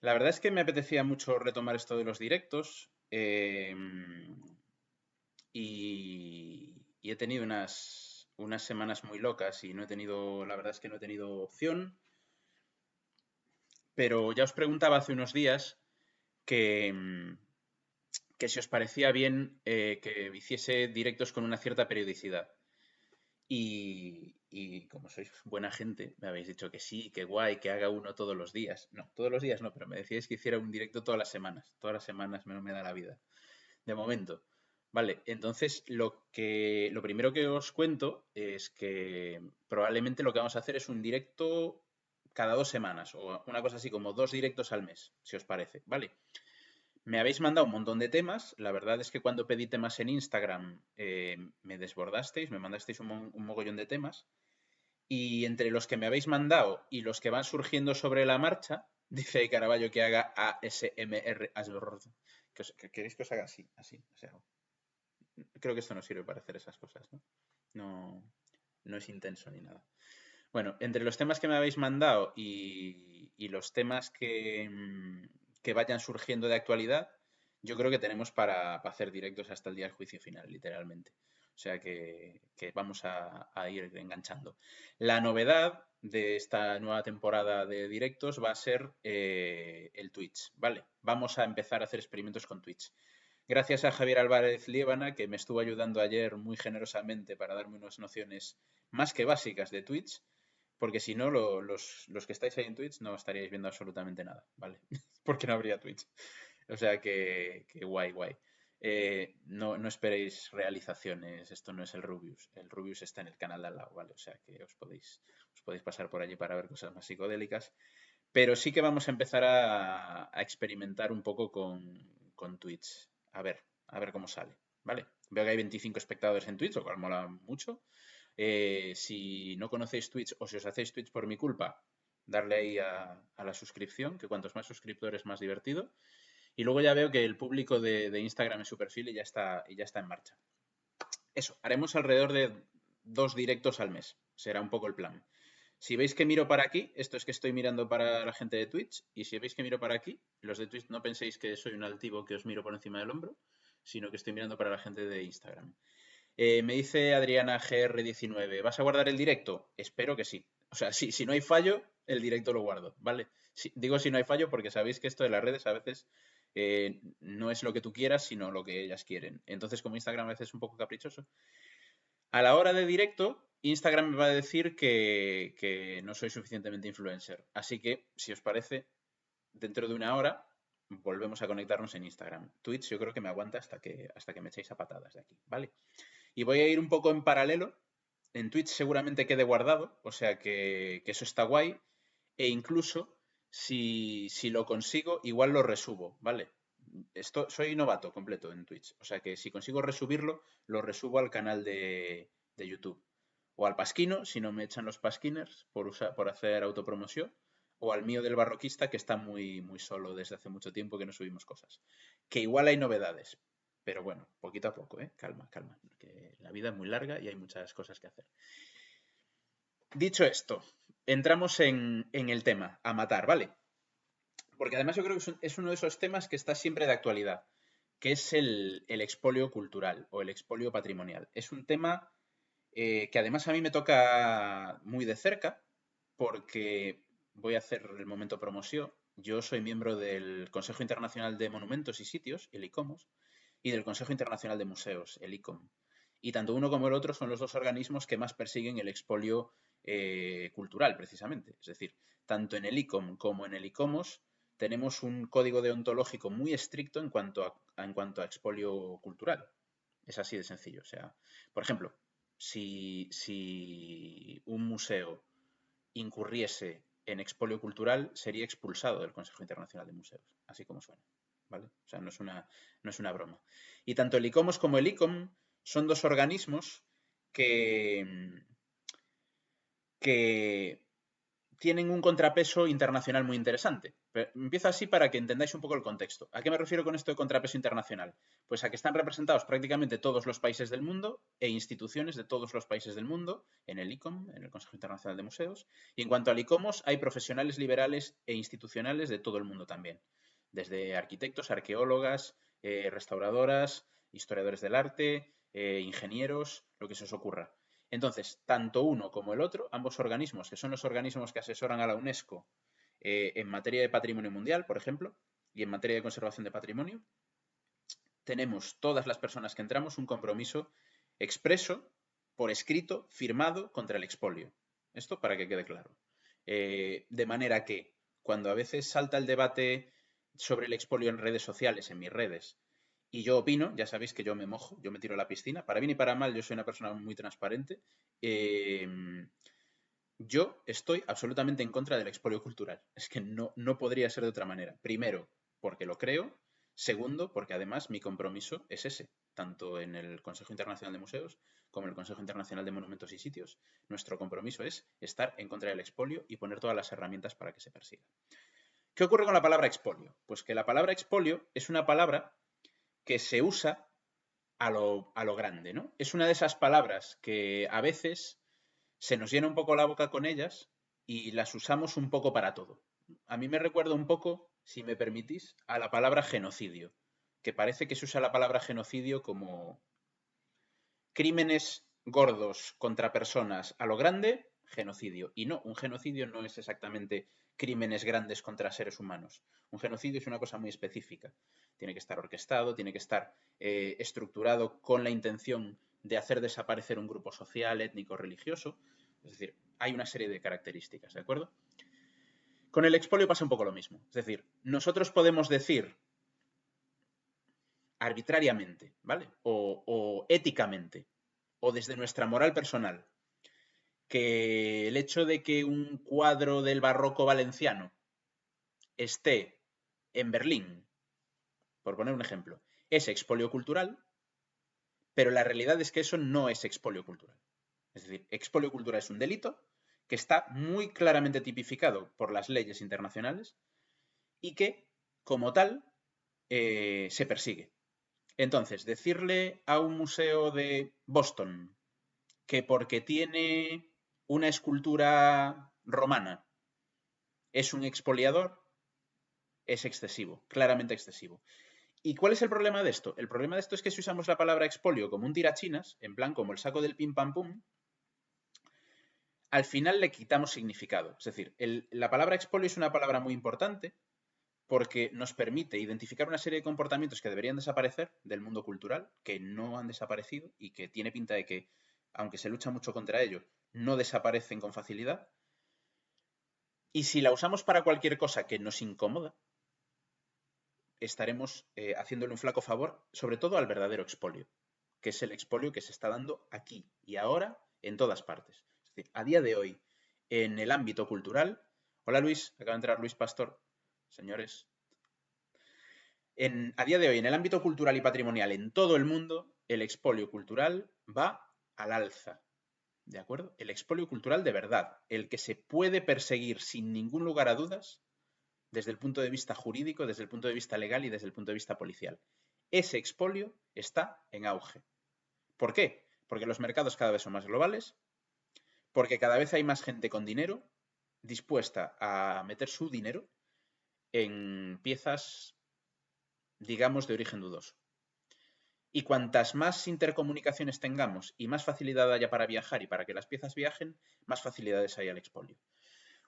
La verdad es que me apetecía mucho retomar esto de los directos y he tenido unas semanas muy locas y no he tenido, la verdad es que no he tenido opción, pero ya os preguntaba hace unos días que, que si os parecía bien que hiciese directos con una cierta periodicidad. Y como sois buena gente, me habéis dicho que sí, que guay, que haga uno todos los días. No, todos los días no, pero me decíais que hiciera un directo todas las semanas. Todas las semanas no me da la vida. De momento. Vale, entonces lo primero que os cuento es que probablemente lo que vamos a hacer es un directo cada 2 semanas o una cosa así como 2 directos al mes, si os parece. Vale. Me habéis mandado un montón de temas. La verdad es que cuando pedí temas en Instagram me desbordasteis, me mandasteis un mogollón de temas. Y entre los que me habéis mandado y los que van surgiendo sobre la marcha, dice Caraballo que haga ASMR. ¿Queréis que os haga así? Así. O sea, creo que esto no sirve para hacer esas cosas, ¿no? No, no es intenso ni nada. Bueno, entre los temas que me habéis mandado y los temas que vayan surgiendo de actualidad, yo creo que tenemos para hacer directos hasta el día del juicio final, literalmente. O sea que vamos a ir enganchando. La novedad de esta nueva temporada de directos va a ser el Twitch, ¿vale? Vamos a empezar a hacer experimentos con Twitch. Gracias a Javier Álvarez Liébana, que me estuvo ayudando ayer muy generosamente para darme unas nociones más que básicas de Twitch, porque si no, los que estáis ahí en Twitch no estaríais viendo absolutamente nada, ¿vale? Porque no habría Twitch. O sea que guay, guay. No esperéis realizaciones, esto no es el Rubius. El Rubius está en el canal de al lado, ¿vale? O sea que os podéis pasar por allí para ver cosas más psicodélicas. Pero sí que vamos a empezar a experimentar un poco con Twitch. A ver cómo sale, ¿vale? Veo que hay 25 espectadores en Twitch, lo cual mola mucho. Si no conocéis Twitch o si os hacéis Twitch por mi culpa, darle ahí a la suscripción, que cuantos más suscriptores más divertido. Y luego ya veo que el público de Instagram en su perfil y ya está en marcha. Eso, haremos alrededor de 2 directos al mes. Será un poco el plan. Si veis que miro para aquí, esto es que estoy mirando para la gente de Twitch. Y si veis que miro para aquí, los de Twitch no penséis que soy un altivo que os miro por encima del hombro, sino que estoy mirando para la gente de Instagram. Me dice Adriana GR19, ¿vas a guardar el directo? Espero que sí. O sea, si no hay fallo, el directo lo guardo, ¿vale? Digo si no hay fallo porque sabéis que esto de las redes a veces no es lo que tú quieras, sino lo que ellas quieren. Entonces, como Instagram a veces es un poco caprichoso, a la hora de directo, Instagram me va a decir que no soy suficientemente influencer. Así que, si os parece, dentro de una hora volvemos a conectarnos en Instagram. Twitch yo creo que me aguanta hasta que me echéis a patadas de aquí, ¿vale? Y voy a ir un poco en paralelo. En Twitch seguramente quede guardado, o sea que eso está guay. E incluso, si lo consigo, igual lo resubo, ¿vale? Soy novato completo en Twitch. O sea que si consigo resubirlo, lo resubo al canal de YouTube. O al Pasquino, si no me echan los Pasquiners por hacer autopromoción. O al mío del barroquista, que está muy, muy solo desde hace mucho tiempo que no subimos cosas. Que igual hay novedades, pero bueno, poquito a poco, ¿eh? Calma, calma, que la vida es muy larga y hay muchas cosas que hacer. Dicho esto, entramos en el tema, a matar, ¿vale? Porque además yo creo que es uno de esos temas que está siempre de actualidad, que es el expolio cultural o el expolio patrimonial. Es un tema que además a mí me toca muy de cerca, porque voy a hacer el momento promoción. Yo soy miembro del Consejo Internacional de Monumentos y Sitios, el ICOMOS, y del Consejo Internacional de Museos, el ICOM. Y tanto uno como el otro son los dos organismos que más persiguen el expolio cultural, precisamente. Es decir, tanto en el ICOM como en el ICOMOS tenemos un código deontológico muy estricto en cuanto a expolio cultural. Es así de sencillo. O sea, por ejemplo, si un museo incurriese en expolio cultural, sería expulsado del Consejo Internacional de Museos, así como suena. ¿Vale? O sea, no es una broma. Y tanto el ICOMOS como el ICOM son dos organismos que tienen un contrapeso internacional muy interesante. Pero empiezo así para que entendáis un poco el contexto. ¿A qué me refiero con esto de contrapeso internacional? Pues a que están representados prácticamente todos los países del mundo e instituciones de todos los países del mundo en el ICOM, en el Consejo Internacional de Museos. Y en cuanto al ICOMOS, hay profesionales liberales e institucionales de todo el mundo también. Desde arquitectos, arqueólogas, restauradoras, historiadores del arte, ingenieros, lo que se os ocurra. Entonces, tanto uno como el otro, ambos organismos, que son los organismos que asesoran a la UNESCO en materia de patrimonio mundial, por ejemplo, y en materia de conservación de patrimonio, tenemos todas las personas que entramos un compromiso expreso, por escrito, firmado contra el expolio. Esto para que quede claro. De manera que cuando a veces salta el debate sobre el expolio en redes sociales, en mis redes, y yo opino, ya sabéis que yo me mojo, yo me tiro a la piscina, para bien y para mal, yo soy una persona muy transparente. Yo estoy absolutamente en contra del expolio cultural. Es que no podría ser de otra manera. Primero, porque lo creo. Segundo, porque además mi compromiso es ese, tanto en el Consejo Internacional de Museos como en el Consejo Internacional de Monumentos y Sitios. Nuestro compromiso es estar en contra del expolio y poner todas las herramientas para que se persiga. ¿Qué ocurre con la palabra expolio? Pues que la palabra expolio es una palabra que se usa a lo grande, ¿no? Es una de esas palabras que a veces se nos llena un poco la boca con ellas y las usamos un poco para todo. A mí me recuerda un poco, si me permitís, a la palabra genocidio, que parece que se usa la palabra genocidio como crímenes gordos contra personas a lo grande, genocidio. Y no, un genocidio no es exactamente crímenes grandes contra seres humanos. Un genocidio es una cosa muy específica. Tiene que estar orquestado, tiene que estar estructurado con la intención de hacer desaparecer un grupo social, étnico, religioso. Es decir, hay una serie de características, ¿de acuerdo? Con el expolio pasa un poco lo mismo. Es decir, nosotros podemos decir arbitrariamente, ¿vale? O éticamente, o desde nuestra moral personal, que el hecho de que un cuadro del barroco valenciano esté en Berlín, por poner un ejemplo, es expolio cultural, pero la realidad es que eso no es expolio cultural. Es decir, expolio cultural es un delito que está muy claramente tipificado por las leyes internacionales y que, como tal, se persigue. Entonces, decirle a un museo de Boston que porque tiene una escultura romana es un expoliador es excesivo, claramente excesivo. ¿Y cuál es el problema de esto? El problema de esto es que si usamos la palabra expolio como un tirachinas, en plan como el saco del pim pam pum, al final le quitamos significado. Es decir, la palabra expolio es una palabra muy importante porque nos permite identificar una serie de comportamientos que deberían desaparecer del mundo cultural, que no han desaparecido y que tiene pinta de que, aunque se lucha mucho contra ello, no desaparecen con facilidad. Y si la usamos para cualquier cosa que nos incomoda, estaremos haciéndole un flaco favor, sobre todo al verdadero expolio, que es el expolio que se está dando aquí y ahora en todas partes. Es decir, a día de hoy, en el ámbito cultural. Hola Luis, acaba de entrar Luis Pastor. Señores, a día de hoy, en el ámbito cultural y patrimonial en todo el mundo, el expolio cultural va al alza. ¿De acuerdo? El expolio cultural de verdad, el que se puede perseguir sin ningún lugar a dudas desde el punto de vista jurídico, desde el punto de vista legal y desde el punto de vista policial. Ese expolio está en auge. ¿Por qué? Porque los mercados cada vez son más globales, porque cada vez hay más gente con dinero dispuesta a meter su dinero en piezas, digamos, de origen dudoso. Y cuantas más intercomunicaciones tengamos y más facilidad haya para viajar y para que las piezas viajen, más facilidades hay al expolio.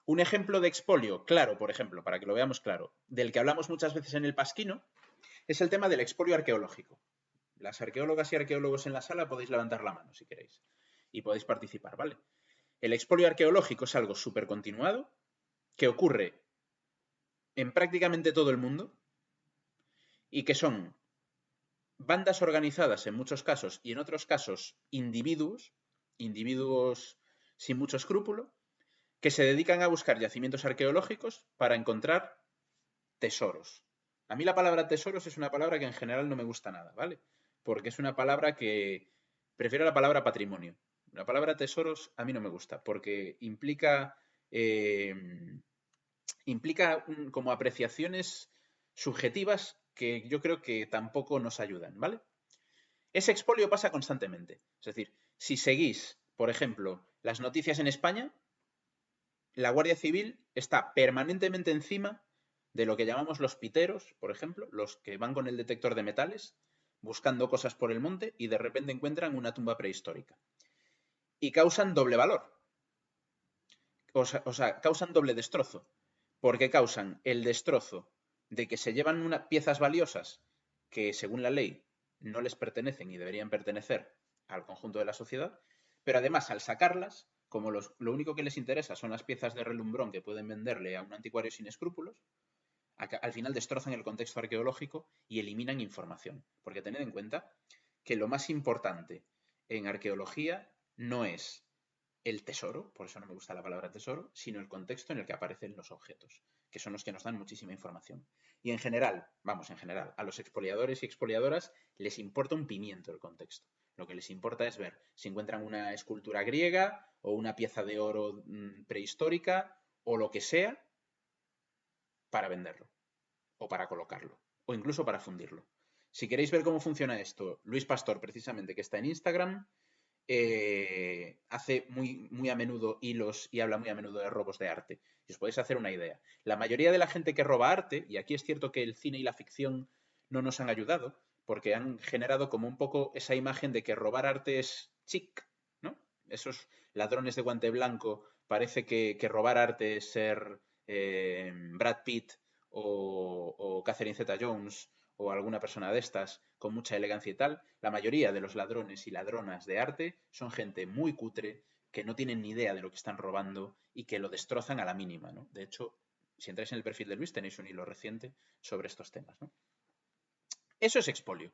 Un ejemplo de expolio, claro, por ejemplo, para que lo veamos claro, del que hablamos muchas veces en el Pasquino, es el tema del expolio arqueológico. Las arqueólogas y arqueólogos en la sala podéis levantar la mano si queréis y podéis participar, ¿vale? El expolio arqueológico es algo súper continuado que ocurre en prácticamente todo el mundo y que son bandas organizadas en muchos casos y en otros casos individuos sin mucho escrúpulo, que se dedican a buscar yacimientos arqueológicos para encontrar tesoros. A mí la palabra tesoros es una palabra que en general no me gusta nada, ¿vale? Porque es una palabra que prefiero la palabra patrimonio. La palabra tesoros a mí no me gusta porque implica implica como apreciaciones subjetivas que yo creo que tampoco nos ayudan, ¿vale? Ese expolio pasa constantemente. Es decir, si seguís, por ejemplo, las noticias en España, la Guardia Civil está permanentemente encima de lo que llamamos los piteros, por ejemplo, los que van con el detector de metales, buscando cosas por el monte y de repente encuentran una tumba prehistórica. Y causan doble valor. O sea, causan doble destrozo. Porque causan el destrozo de que se llevan piezas valiosas que, según la ley, no les pertenecen y deberían pertenecer al conjunto de la sociedad, pero además, al sacarlas, como lo único que les interesa son las piezas de relumbrón que pueden venderle a un anticuario sin escrúpulos, al final destrozan el contexto arqueológico y eliminan información. Porque tened en cuenta que lo más importante en arqueología no es el tesoro, por eso no me gusta la palabra tesoro, sino el contexto en el que aparecen los objetos, que son los que nos dan muchísima información. Y en general, a los expoliadores y expoliadoras les importa un pimiento el contexto. Lo que les importa es ver si encuentran una escultura griega o una pieza de oro prehistórica o lo que sea para venderlo o para colocarlo o incluso para fundirlo. Si queréis ver cómo funciona esto, Luis Pastor, precisamente, que está en Instagram, hace muy a menudo hilos y habla muy a menudo de robos de arte. Y os podéis hacer una idea. La mayoría de la gente que roba arte, y aquí es cierto que el cine y la ficción no nos han ayudado, porque han generado como un poco esa imagen de que robar arte es chic, ¿no? Esos ladrones de guante blanco, parece que robar arte es ser Brad Pitt o Catherine Zeta-Jones o alguna persona de estas con mucha elegancia y tal, la mayoría de los ladrones y ladronas de arte son gente muy cutre, que no tienen ni idea de lo que están robando y que lo destrozan a la mínima, ¿no? De hecho, si entráis en el perfil de Luis tenéis un hilo reciente sobre estos temas, ¿no? Eso es expolio.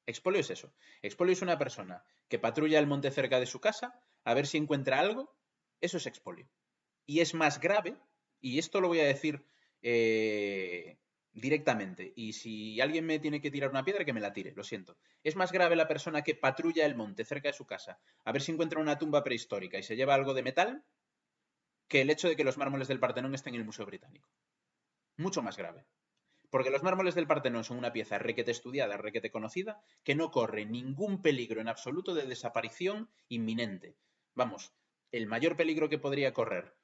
Expolio es eso. Expolio es una persona que patrulla el monte cerca de su casa a ver si encuentra algo. Eso es expolio. Y es más grave, y esto lo voy a decir directamente, y si alguien me tiene que tirar una piedra, que me la tire, lo siento. Es más grave la persona que patrulla el monte cerca de su casa a ver si encuentra una tumba prehistórica y se lleva algo de metal que el hecho de que los mármoles del Partenón estén en el Museo Británico. Mucho más grave. Porque los mármoles del Partenón son una pieza requete estudiada, requete conocida, que no corre ningún peligro en absoluto de desaparición inminente. Vamos, el mayor peligro que podría correr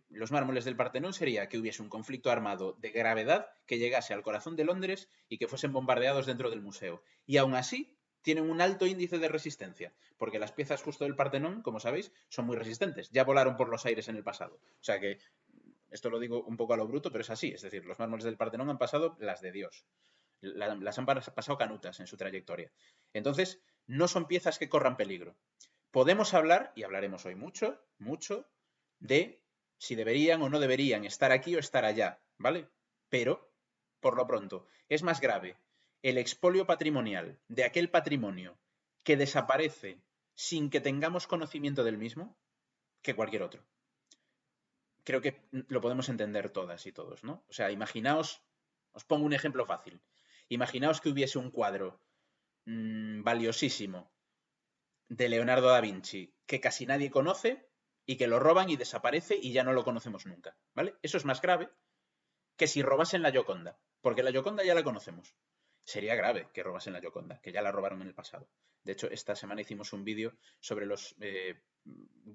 los mármoles del Partenón sería que hubiese un conflicto armado de gravedad que llegase al corazón de Londres y que fuesen bombardeados dentro del museo. Y aún así tienen un alto índice de resistencia, porque las piezas justo del Partenón, como sabéis, son muy resistentes. Ya volaron por los aires en el pasado. O sea que esto lo digo un poco a lo bruto, pero es así. Es decir, los mármoles del Partenón han pasado las de Dios. Las han pasado canutas en su trayectoria. Entonces, no son piezas que corran peligro. Podemos hablar, y hablaremos hoy mucho, de si deberían o no deberían estar aquí o estar allá, ¿vale? Pero, por lo pronto, es más grave el expolio patrimonial de aquel patrimonio que desaparece sin que tengamos conocimiento del mismo que cualquier otro. Creo que lo podemos entender todas y todos, ¿no? O sea, imaginaos, os pongo un ejemplo fácil. Imaginaos que hubiese un cuadro valiosísimo de Leonardo da Vinci que casi nadie conoce y que lo roban y desaparece y ya no lo conocemos nunca, ¿vale? Eso es más grave que si robasen la Gioconda, porque la Gioconda ya la conocemos. Sería grave que robasen la Gioconda, que ya la robaron en el pasado. De hecho, esta semana hicimos un vídeo sobre los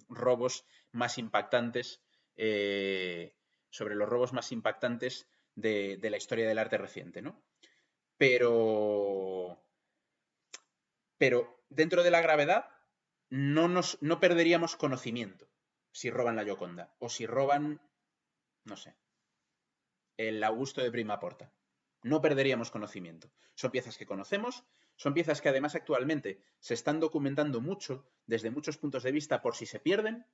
robos más impactantes sobre los robos más impactantes de la historia del arte reciente, ¿no? Pero dentro de la gravedad no perderíamos conocimiento si roban la Gioconda o si roban, no sé, el Augusto de Prima Porta. No perderíamos conocimiento. Son piezas que conocemos, son piezas que además actualmente se están documentando mucho desde muchos puntos de vista por si se pierden.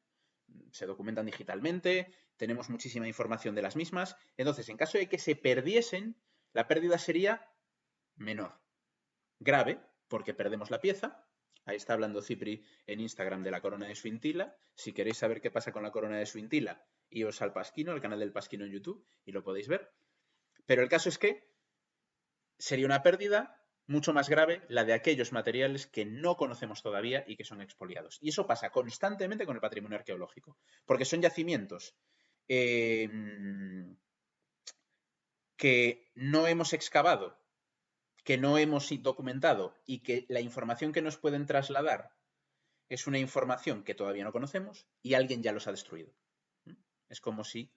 Se documentan digitalmente, tenemos muchísima información de las mismas. Entonces, en caso de que se perdiesen, la pérdida sería menor. Grave, porque perdemos la pieza. Ahí está hablando Cipri en Instagram de la corona de Suintila. Si queréis saber qué pasa con la corona de Suintila, ios al Pasquino, al canal del Pasquino en YouTube, y lo podéis ver. Pero el caso es que sería una pérdida mucho más grave la de aquellos materiales que no conocemos todavía y que son expoliados. Y eso pasa constantemente con el patrimonio arqueológico, porque son yacimientos que no hemos excavado, que no hemos documentado y que la información que nos pueden trasladar es una información que todavía no conocemos y alguien ya los ha destruido. Es como si,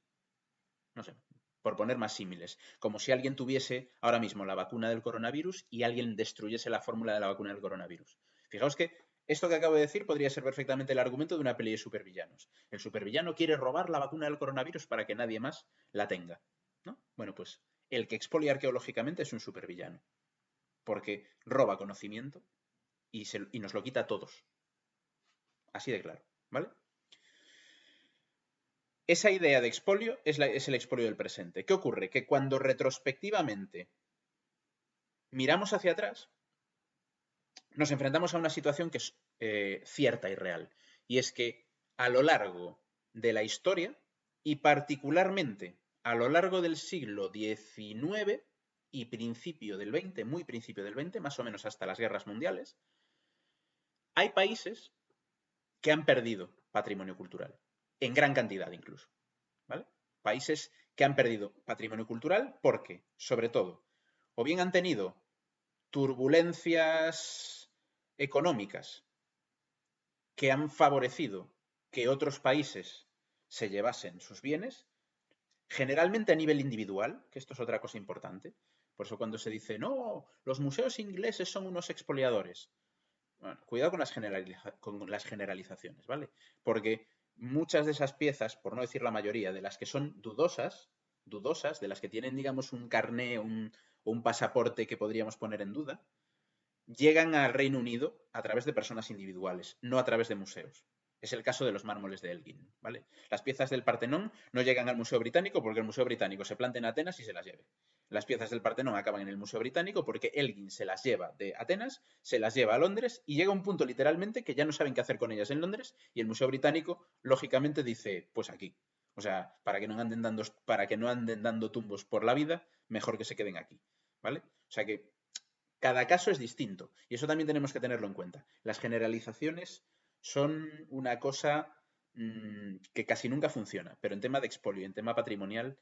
no sé, por poner más símiles, como si alguien tuviese ahora mismo la vacuna del coronavirus y alguien destruyese la fórmula de la vacuna del coronavirus. Fijaos que esto que acabo de decir podría ser perfectamente el argumento de una peli de supervillanos. El supervillano quiere robar la vacuna del coronavirus para que nadie más la tenga, ¿no? Bueno, pues el que expolia arqueológicamente es un supervillano, porque roba conocimiento y nos lo quita a todos. Así de claro, ¿vale? Esa idea de expolio es el expolio del presente. ¿Qué ocurre? Que cuando retrospectivamente miramos hacia atrás, nos enfrentamos a una situación que es cierta y real. Y es que a lo largo de la historia, y particularmente a lo largo del siglo XIX y principio del XX, muy principio del XX, más o menos hasta las guerras mundiales, hay países que han perdido patrimonio cultural, en gran cantidad incluso, ¿vale? Países que han perdido patrimonio cultural porque, sobre todo, o bien han tenido turbulencias económicas que han favorecido que otros países se llevasen sus bienes, generalmente a nivel individual, que esto es otra cosa importante. Por eso cuando se dice, no, los museos ingleses son unos expoliadores. Bueno, cuidado con las generalizaciones, ¿vale? Porque muchas de esas piezas, por no decir la mayoría, de las que son dudosas, de las que tienen, digamos, un carné o un pasaporte que podríamos poner en duda, llegan al Reino Unido a través de personas individuales, no a través de museos. Es el caso de los mármoles de Elgin, ¿vale? Las piezas del Partenón no llegan al Museo Británico porque el Museo Británico se plante en Atenas y se las lleve. Las piezas del Partenón acaban en el Museo Británico porque Elgin se las lleva de Atenas, se las lleva a Londres y llega un punto literalmente que ya no saben qué hacer con ellas en Londres y el Museo Británico lógicamente dice, pues aquí. O sea, para que no anden dando tumbos por la vida, mejor que se queden aquí, ¿vale? O sea que cada caso es distinto y eso también tenemos que tenerlo en cuenta. Las generalizaciones son una cosa que casi nunca funciona, pero en tema de expolio, en tema patrimonial,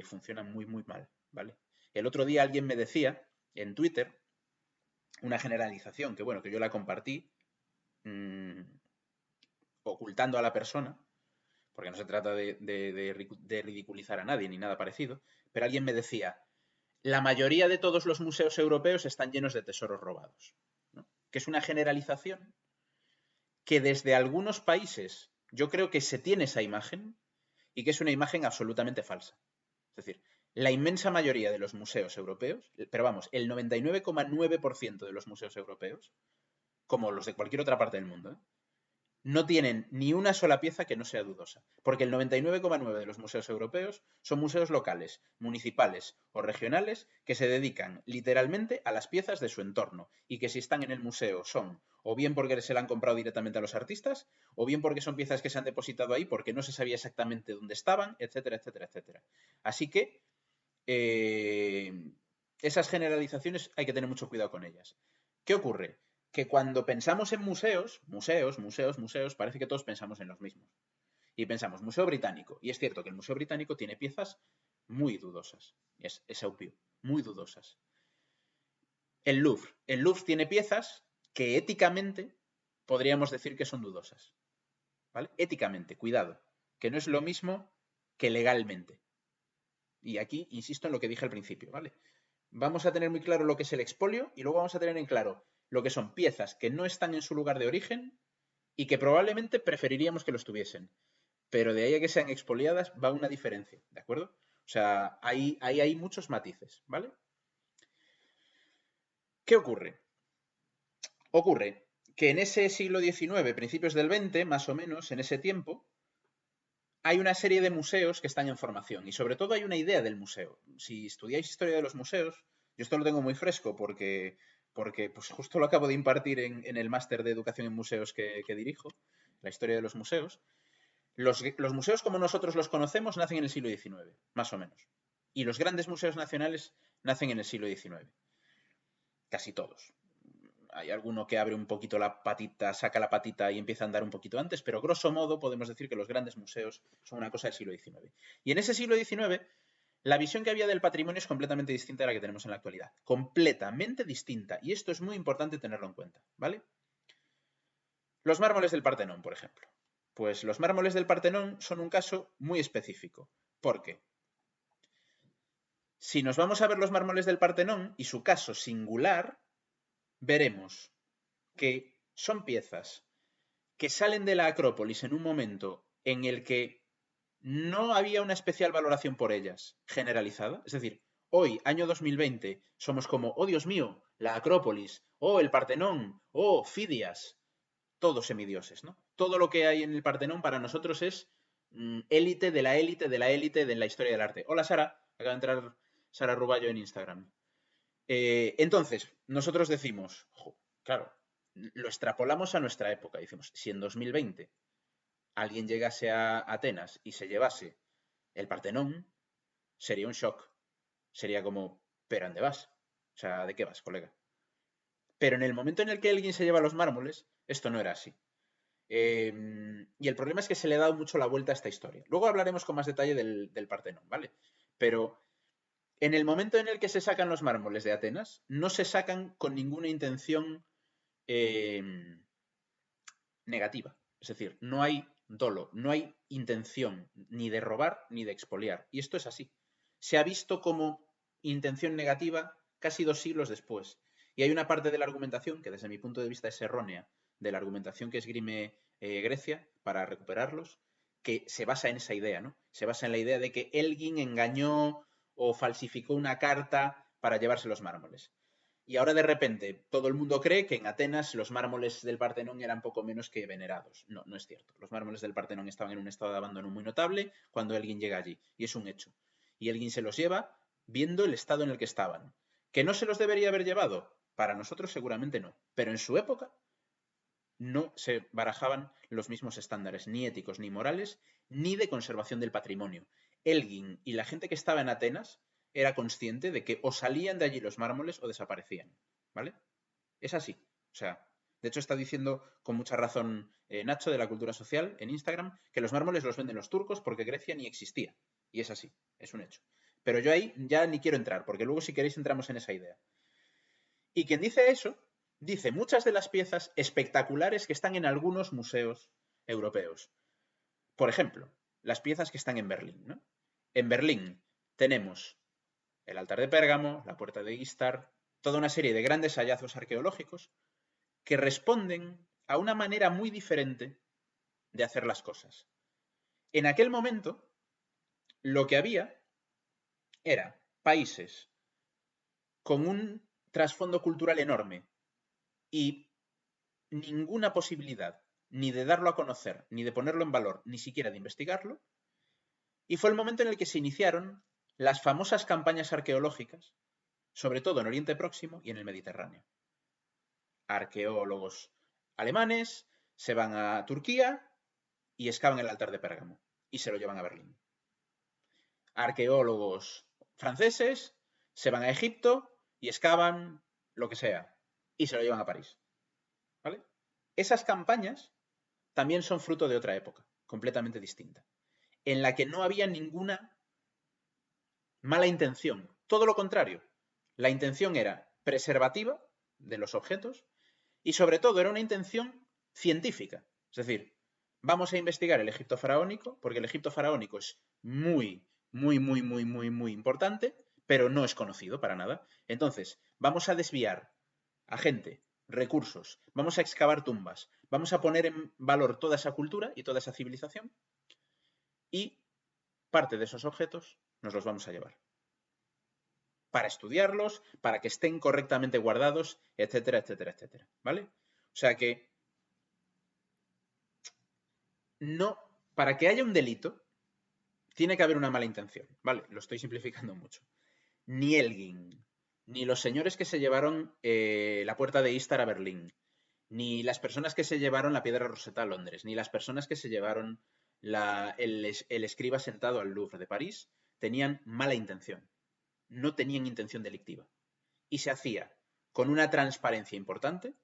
funciona muy, muy mal, ¿vale? El otro día alguien me decía en Twitter una generalización que, bueno, que yo la compartí ocultando a la persona, porque no se trata de ridiculizar a nadie ni nada parecido, pero alguien me decía, la mayoría de todos los museos europeos están llenos de tesoros robados, ¿no? Que es una generalización que desde algunos países yo creo que se tiene esa imagen y que es una imagen absolutamente falsa. Es decir, la inmensa mayoría de los museos europeos, pero vamos, el 99,9% de los museos europeos, como los de cualquier otra parte del mundo, no tienen ni una sola pieza que no sea dudosa, porque el 99,9% de los museos europeos son museos locales, municipales o regionales que se dedican literalmente a las piezas de su entorno y que si están en el museo son o bien porque se la han comprado directamente a los artistas o bien porque son piezas que se han depositado ahí porque no se sabía exactamente dónde estaban, etcétera, etcétera, etcétera. Así que esas generalizaciones hay que tener mucho cuidado con ellas. ¿Qué ocurre? Que cuando pensamos en museos, parece que todos pensamos en los mismos. Y pensamos, Museo Británico. Y es cierto que el Museo Británico tiene piezas muy dudosas. Es obvio, muy dudosas. El Louvre tiene piezas que éticamente podríamos decir que son dudosas. ¿Vale? Éticamente, cuidado. Que no es lo mismo que legalmente. Y aquí insisto en lo que dije al principio, ¿vale? Vamos a tener muy claro lo que es el expolio y luego vamos a tener en claro lo que son piezas que no están en su lugar de origen y que probablemente preferiríamos que lo estuviesen. Pero de ahí a que sean expoliadas va una diferencia, ¿de acuerdo? O sea, ahí hay muchos matices, ¿vale? ¿Qué ocurre? Ocurre que en ese siglo XIX, principios del XX, más o menos, en ese tiempo, hay una serie de museos que están en formación y sobre todo hay una idea del museo. Si estudiáis historia de los museos, yo esto lo tengo muy fresco porque pues justo lo acabo de impartir en el máster de educación en museos que dirijo, la historia de los museos. Los museos como nosotros los conocemos nacen en el siglo XIX, más o menos. Y los grandes museos nacionales nacen en el siglo XIX. Casi todos. hay alguno que abre un poquito la patita, saca la patita y empieza a andar un poquito antes, pero grosso modo podemos decir que los grandes museos son una cosa del siglo XIX. Y en ese siglo XIX, la visión que había del patrimonio es completamente distinta a la que tenemos en la actualidad. Completamente distinta. Y esto es muy importante tenerlo en cuenta, ¿vale? Los mármoles del Partenón, por ejemplo. Pues los mármoles del Partenón son un caso muy específico. ¿Por qué? Si nos vamos a ver los mármoles del Partenón y su caso singular, veremos que son piezas que salen de la Acrópolis en un momento en el que no había una especial valoración por ellas generalizada. Es decir, hoy, año 2020, somos como, oh Dios mío, la Acrópolis, oh el Partenón, oh Fidias, todos semidioses, ¿no? Todo lo que hay en el Partenón para nosotros es élite de la élite de la élite de la historia del arte. Hola Sara, acaba de entrar Sara Ruballo en Instagram. Entonces, nosotros decimos, claro, lo extrapolamos a nuestra época. Decimos, si en 2020 alguien llegase a Atenas y se llevase el Partenón, sería un shock. Sería como, ¿pero dónde vas? O sea, ¿de qué vas, colega? Pero en el momento en el que alguien se lleva los mármoles, esto no era así. Y el problema es que se le ha dado mucho la vuelta a esta historia. Luego hablaremos con más detalle del Partenón, ¿vale? Pero en el momento en el que se sacan los mármoles de Atenas, no se sacan con ninguna intención negativa. Es decir, no hay dolo, no hay intención ni de robar ni de expoliar. Y esto es así. Se ha visto como intención negativa casi 2 siglos después. Y hay una parte de la argumentación que desde mi punto de vista es errónea, de la argumentación que esgrime Grecia para recuperarlos, que se basa en esa idea, ¿no? Se basa en la idea de que Elgin engañó o falsificó una carta para llevarse los mármoles. Y ahora de repente todo el mundo cree que en Atenas los mármoles del Partenón eran poco menos que venerados. No, no es cierto. Los mármoles del Partenón estaban en un estado de abandono muy notable cuando Elgin llega allí. Y es un hecho. Y Elgin se los lleva viendo el estado en el que estaban. ¿Que no se los debería haber llevado? Para nosotros seguramente no. Pero en su época no se barajaban los mismos estándares, ni éticos, ni morales, ni de conservación del patrimonio. Elgin y la gente que estaba en Atenas era consciente de que o salían de allí los mármoles o desaparecían. ¿Vale? Es así. O sea, de hecho está diciendo con mucha razón Nacho de la Cultura Social en Instagram que los mármoles los venden los turcos porque Grecia ni existía. Y es así, es un hecho. Pero yo ahí ya ni quiero entrar, porque luego si queréis entramos en esa idea. Y quien dice eso, dice muchas de las piezas espectaculares que están en algunos museos europeos. Por ejemplo, las piezas que están en Berlín, ¿no? En Berlín tenemos el altar de Pérgamo, la puerta de Istar, toda una serie de grandes hallazgos arqueológicos que responden a una manera muy diferente de hacer las cosas. En aquel momento, lo que había era países con un trasfondo cultural enorme y ninguna posibilidad ni de darlo a conocer, ni de ponerlo en valor, ni siquiera de investigarlo. Y fue el momento en el que se iniciaron las famosas campañas arqueológicas, sobre todo en Oriente Próximo y en el Mediterráneo. Arqueólogos alemanes se van a Turquía y excavan el altar de Pérgamo y se lo llevan a Berlín. Arqueólogos franceses se van a Egipto y excavan lo que sea y se lo llevan a París. ¿Vale? Esas campañas también son fruto de otra época, completamente distinta, en la que no había ninguna mala intención. Todo lo contrario. La intención era preservativa de los objetos y sobre todo era una intención científica. Es decir, vamos a investigar el Egipto faraónico porque el Egipto faraónico es muy, muy, muy, muy, muy, muy importante, pero no es conocido para nada. Entonces, vamos a desviar a gente, recursos, vamos a excavar tumbas, vamos a poner en valor toda esa cultura y toda esa civilización y parte de esos objetos nos los vamos a llevar para estudiarlos, para que estén correctamente guardados, etcétera, etcétera, etcétera, ¿vale? O sea que no, para que haya un delito, tiene que haber una mala intención, ¿vale? Lo estoy simplificando mucho. Ni Elgin, ni los señores que se llevaron la puerta de Istar a Berlín, ni las personas que se llevaron la piedra Rosetta a Londres, ni las personas que se llevaron el escriba sentado al Louvre de París, tenían mala intención. No tenían intención delictiva. Y se hacía con una transparencia importante,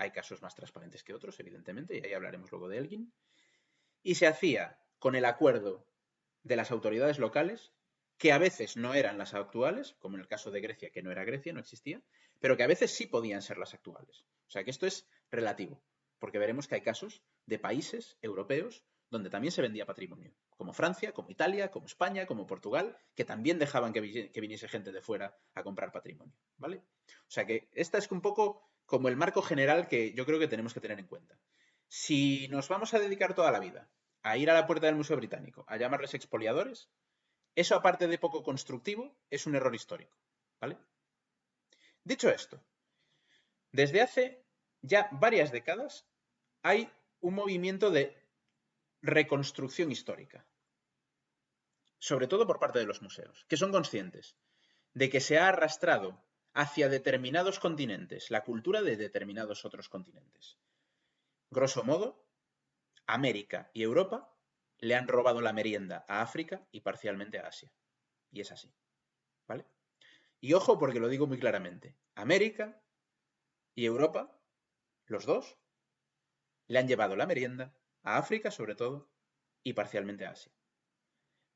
Hay casos más transparentes que otros, evidentemente, y ahí hablaremos luego de Elgin. Y se hacía con el acuerdo de las autoridades locales, que a veces no eran las actuales, como en el caso de Grecia, que no era Grecia, no existía, pero que a veces sí podían ser las actuales. O sea que esto es relativo, porque veremos que hay casos de países europeos donde también se vendía patrimonio, como Francia, como Italia, como España, como Portugal, que también dejaban que viniese gente de fuera a comprar patrimonio, ¿vale? O sea que esta es un poco como el marco general que yo creo que tenemos que tener en cuenta. Si nos vamos a dedicar toda la vida a ir a la puerta del Museo Británico, a llamarles expoliadores, eso aparte de poco constructivo, es un error histórico, ¿vale? Dicho esto, desde hace ya varias décadas hay un movimiento de reconstrucción histórica, sobre todo por parte de los museos, que son conscientes de que se ha arrastrado hacia determinados continentes la cultura de determinados otros continentes. Grosso modo, América y Europa le han robado la merienda a África y parcialmente a Asia. Y es así, ¿vale? Y ojo porque lo digo muy claramente. América y Europa, los dos, le han llevado la merienda a África sobre todo y parcialmente a Asia.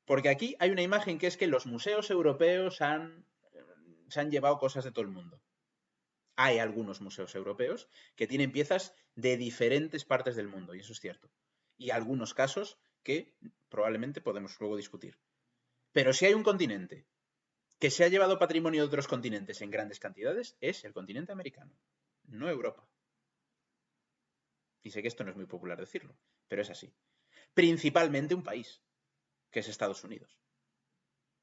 Porque aquí hay una imagen que es que los museos europeos se han llevado cosas de todo el mundo. Hay algunos museos europeos que tienen piezas de diferentes partes del mundo, y eso es cierto. Y algunos casos que probablemente podemos luego discutir. Pero si hay un continente que se ha llevado patrimonio de otros continentes en grandes cantidades, es el continente americano, no Europa. Y sé que esto no es muy popular decirlo, pero es así. Principalmente un país, que es Estados Unidos.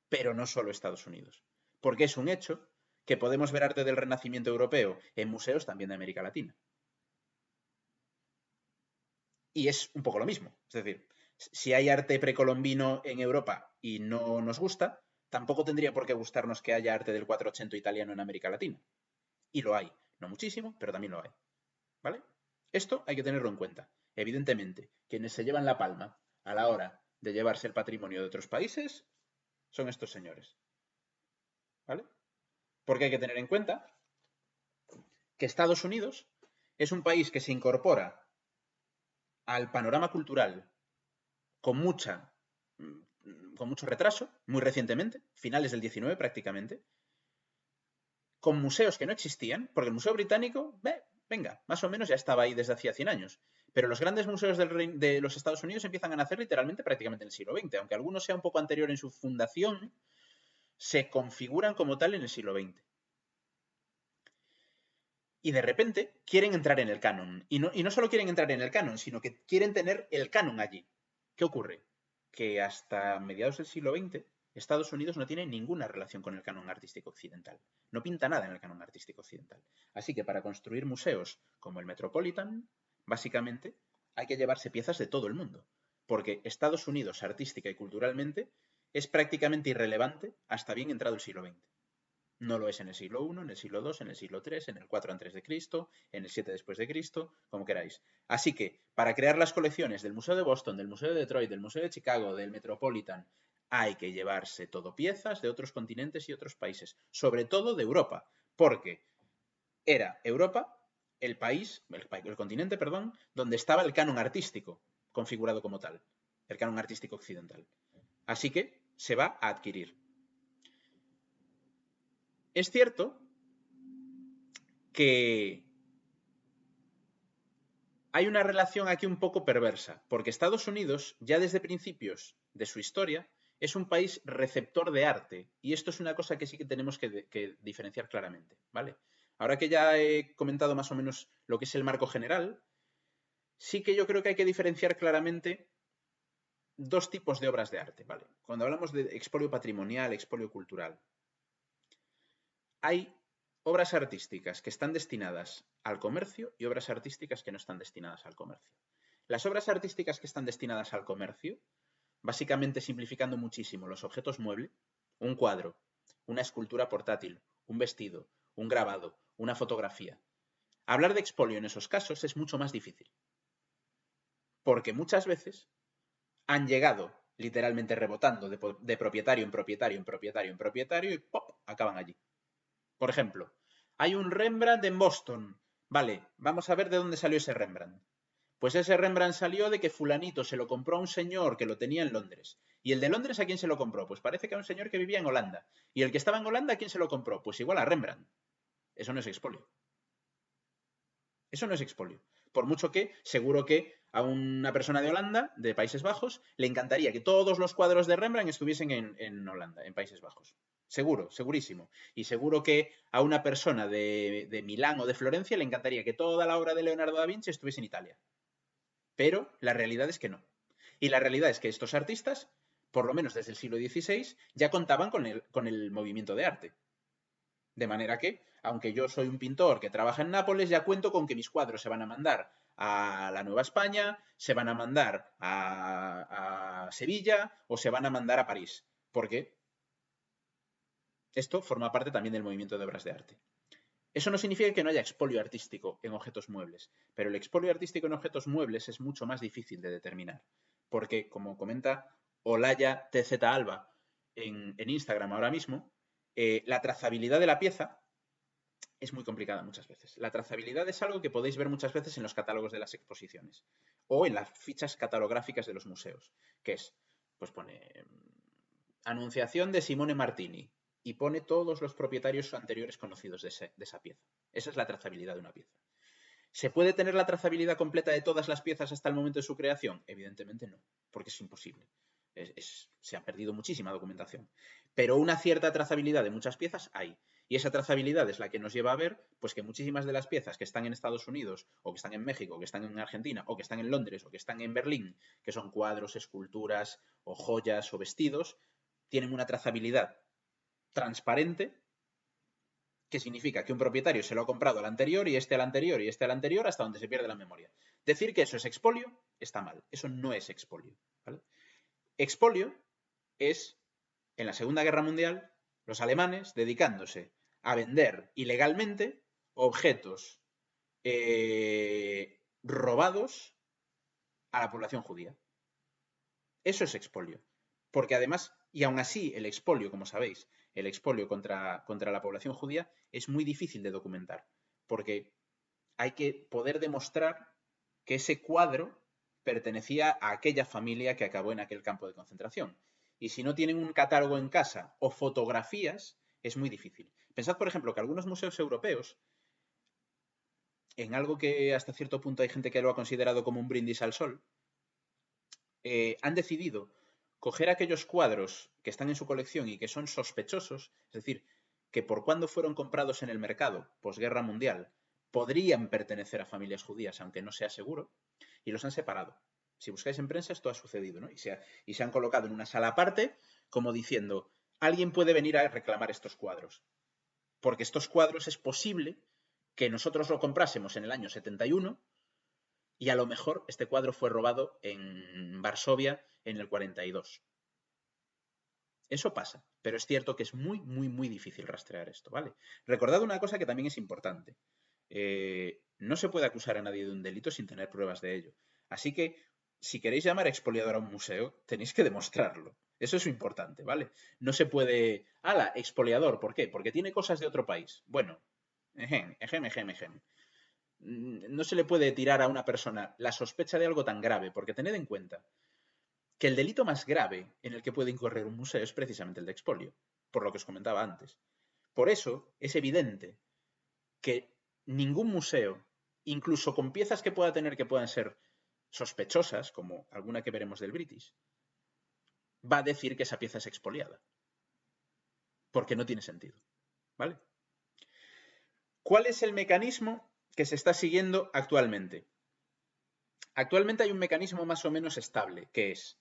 Pero no solo Estados Unidos. Porque es un hecho que podemos ver arte del Renacimiento europeo en museos también de América Latina. Y es un poco lo mismo. Es decir, si hay arte precolombino en Europa y no nos gusta, tampoco tendría por qué gustarnos que haya arte del 480 italiano en América Latina. Y lo hay. No muchísimo, pero también lo hay. ¿Vale? Esto hay que tenerlo en cuenta. Evidentemente, quienes se llevan la palma a la hora de llevarse el patrimonio de otros países son estos señores. ¿Vale? Porque hay que tener en cuenta que Estados Unidos es un país que se incorpora al panorama cultural con con mucho retraso, muy recientemente, finales del 19 prácticamente, con museos que no existían, porque el Museo Británico, venga, más o menos ya estaba ahí desde hacía 100 años. Pero los grandes museos de los Estados Unidos empiezan a nacer literalmente prácticamente en el siglo XX. Aunque algunos sea un poco anterior en su fundación, se configuran como tal en el siglo XX. Y de repente quieren entrar en el canon. Y no solo quieren entrar en el canon, sino que quieren tener el canon allí. ¿Qué ocurre? Que hasta mediados del siglo XX Estados Unidos no tiene ninguna relación con el canon artístico occidental. No pinta nada en el canon artístico occidental. Así que para construir museos como el Metropolitan, básicamente hay que llevarse piezas de todo el mundo. Porque Estados Unidos artística y culturalmente es prácticamente irrelevante hasta bien entrado el siglo XX. No lo es en el siglo I, en el siglo II, en el siglo III, en el 4 antes de Cristo, en el 7 después de Cristo, como queráis. Así que, para crear las colecciones del Museo de Boston, del Museo de Detroit, del Museo de Chicago, del Metropolitan, hay que llevarse todo piezas de otros continentes y otros países, sobre todo de Europa, porque era Europa el país, el continente, perdón, donde estaba el canon artístico configurado como tal, el canon artístico occidental. Así que se va a adquirir. Es cierto que hay una relación aquí un poco perversa, porque Estados Unidos, ya desde principios de su historia, es un país receptor de arte. Y esto es una cosa que sí que tenemos que diferenciar claramente, ¿vale? Ahora que ya he comentado más o menos lo que es el marco general, sí que yo creo que hay que diferenciar claramente dos tipos de obras de arte, ¿vale? Cuando hablamos de expolio patrimonial, expolio cultural, hay obras artísticas que están destinadas al comercio y obras artísticas que no están destinadas al comercio. Las obras artísticas que están destinadas al comercio, básicamente simplificando muchísimo los objetos mueble, un cuadro, una escultura portátil, un vestido, un grabado, una fotografía. Hablar de expolio en esos casos es mucho más difícil. Porque muchas veces han llegado literalmente rebotando de propietario en propietario en propietario en propietario y ¡pop! Acaban allí. Por ejemplo, hay un Rembrandt en Boston, Vale, vamos a ver de dónde salió ese Rembrandt. Pues ese Rembrandt salió de que fulanito se lo compró a un señor que lo tenía en Londres. ¿Y el de Londres a quién se lo compró? Pues parece que a un señor que vivía en Holanda. ¿Y el que estaba en Holanda a quién se lo compró? Pues igual a Rembrandt. Eso no es expolio. Eso no es expolio. Por mucho que, seguro que a una persona de Holanda, de Países Bajos, le encantaría que todos los cuadros de Rembrandt estuviesen en Holanda, en Países Bajos. Seguro, segurísimo. Y seguro que a una persona de Milán o de Florencia le encantaría que toda la obra de Leonardo da Vinci estuviese en Italia. Pero la realidad es que no. Y la realidad es que estos artistas, por lo menos desde el siglo XVI, ya contaban con el movimiento de arte. De manera que, aunque yo soy un pintor que trabaja en Nápoles, ya cuento con que mis cuadros se van a mandar a la Nueva España, se van a mandar a Sevilla o se van a mandar a París. Porque esto forma parte también del movimiento de obras de arte. Eso no significa que no haya expolio artístico en objetos muebles, pero el expolio artístico en objetos muebles es mucho más difícil de determinar. Porque, como comenta Olaya TZ Alba en Instagram ahora mismo, la trazabilidad de la pieza es muy complicada muchas veces. La trazabilidad es algo que podéis ver muchas veces en los catálogos de las exposiciones o en las fichas catalográficas de los museos, que es, pues pone anunciación de Simone Martini y pone todos los propietarios anteriores conocidos de esa pieza. Esa es la trazabilidad de una pieza. ¿Se puede tener la trazabilidad completa de todas las piezas hasta el momento de su creación? Evidentemente no, porque es imposible. Se ha perdido muchísima documentación. Pero una cierta trazabilidad de muchas piezas hay. Y esa trazabilidad es la que nos lleva a ver pues, que muchísimas de las piezas que están en Estados Unidos, o que están en México, o que están en Argentina, o que están en Londres, o que están en Berlín, que son cuadros, esculturas, o joyas, o vestidos, tienen una trazabilidad transparente, que significa que un propietario se lo ha comprado al anterior y este al anterior y este al anterior hasta donde se pierde la memoria. Decir que eso es expolio está mal. Eso no es expolio. ¿Vale? Expolio es, en la Segunda Guerra Mundial, los alemanes dedicándose a vender ilegalmente objetos robados a la población judía. Eso es expolio. Porque además, y aún así, el expolio, como sabéis, el expolio contra la población judía es muy difícil de documentar. Porque hay que poder demostrar que ese cuadro pertenecía a aquella familia que acabó en aquel campo de concentración. Y si no tienen un catálogo en casa o fotografías, es muy difícil. Pensad, por ejemplo, que algunos museos europeos, en algo que hasta cierto punto hay gente que lo ha considerado como un brindis al sol, han decidido coger aquellos cuadros que están en su colección y que son sospechosos, es decir, que por cuando fueron comprados en el mercado, posguerra mundial, podrían pertenecer a familias judías, aunque no sea seguro, y los han separado. Si buscáis en prensa, esto ha sucedido, ¿no? Y se han colocado en una sala aparte, como diciendo, alguien puede venir a reclamar estos cuadros. Porque estos cuadros es posible que nosotros lo comprásemos en el año 71 y a lo mejor este cuadro fue robado en Varsovia en el 42. Eso pasa, pero es cierto que es muy, muy, muy difícil rastrear esto, ¿vale? Recordad una cosa que también es importante. No se puede acusar a nadie de un delito sin tener pruebas de ello. Así que, si queréis llamar expoliador a un museo, tenéis que demostrarlo. Eso es importante, ¿vale? No se puede... ¡Hala! Expoliador, ¿por qué? Porque tiene cosas de otro país. Bueno, ejem. No se le puede tirar a una persona la sospecha de algo tan grave, porque tened en cuenta que el delito más grave en el que puede incurrir un museo es precisamente el de expolio, por lo que os comentaba antes. Por eso es evidente que ningún museo, incluso con piezas que pueda tener que puedan ser sospechosas, como alguna que veremos del British, va a decir que esa pieza es expoliada. Porque no tiene sentido. ¿Vale? ¿Cuál es el mecanismo que se está siguiendo actualmente? Actualmente hay un mecanismo más o menos estable, que es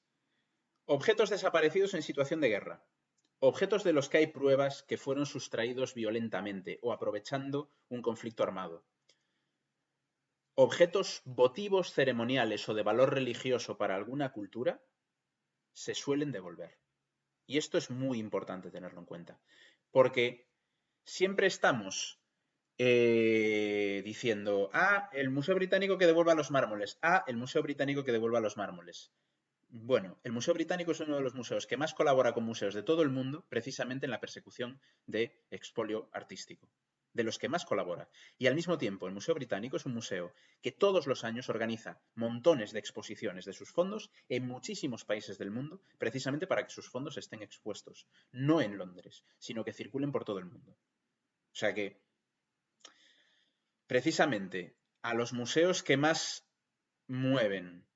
objetos desaparecidos en situación de guerra, objetos de los que hay pruebas que fueron sustraídos violentamente o aprovechando un conflicto armado, objetos votivos ceremoniales o de valor religioso para alguna cultura, se suelen devolver. Y esto es muy importante tenerlo en cuenta, porque siempre estamos diciendo, el Museo Británico que devuelva los mármoles, el Museo Británico que devuelva los mármoles. Bueno, el Museo Británico es uno de los museos que más colabora con museos de todo el mundo, precisamente en la persecución de expolio artístico. de los que más colabora. Y al mismo tiempo, el Museo Británico es un museo que todos los años organiza montones de exposiciones de sus fondos en muchísimos países del mundo, precisamente para que sus fondos estén expuestos, no en Londres, sino que circulen por todo el mundo. O sea que, precisamente, a los museos que más mueven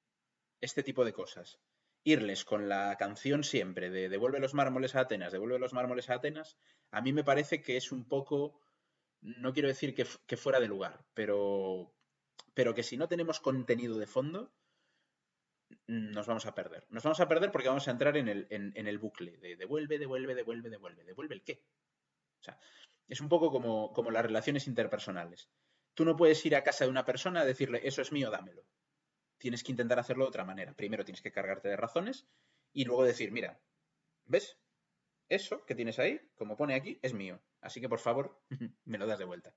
este tipo de cosas, irles con la canción siempre de devuelve los mármoles a Atenas, devuelve los mármoles a Atenas, a mí me parece que es un poco, no quiero decir que fuera de lugar, pero que si no tenemos contenido de fondo, nos vamos a perder. Nos vamos a perder porque vamos a entrar en el bucle de devuelve, devuelve, devuelve, devuelve. ¿Devuelve el qué? O sea, es un poco como las relaciones interpersonales. Tú no puedes ir a casa de una persona a decirle, eso es mío, dámelo. Tienes que intentar hacerlo de otra manera. Primero tienes que cargarte de razones y luego decir, mira, ¿ves? Eso que tienes ahí, como pone aquí, es mío. Así que por favor, me lo das de vuelta.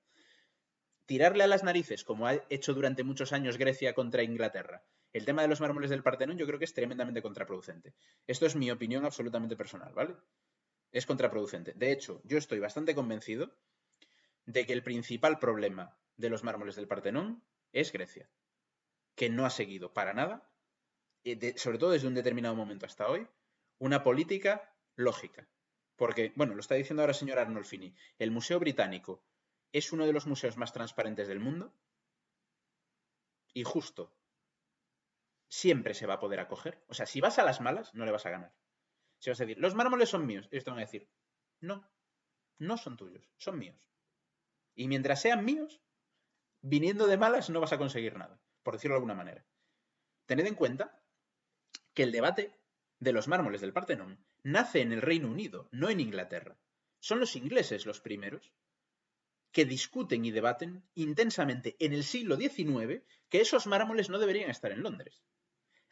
Tirarle a las narices, como ha hecho durante muchos años Grecia contra Inglaterra, el tema de los mármoles del Partenón, yo creo que es tremendamente contraproducente. Esto es mi opinión absolutamente personal, ¿vale? Es contraproducente. De hecho, yo estoy bastante convencido de que el principal problema de los mármoles del Partenón es Grecia, que no ha seguido para nada, sobre todo desde un determinado momento hasta hoy, una política lógica. Porque, bueno, lo está diciendo ahora el señor Arnolfini, el Museo Británico es uno de los museos más transparentes del mundo y justo siempre se va a poder acoger. O sea, si vas a las malas, no le vas a ganar. Si vas a decir, los mármoles son míos, ellos te van a decir, no, no son tuyos, son míos. Y mientras sean míos, viniendo de malas no vas a conseguir nada, por decirlo de alguna manera. Tened en cuenta que el debate de los mármoles del Partenón nace en el Reino Unido, no en Inglaterra. Son los ingleses los primeros que discuten y debaten intensamente en el siglo XIX que esos mármoles no deberían estar en Londres.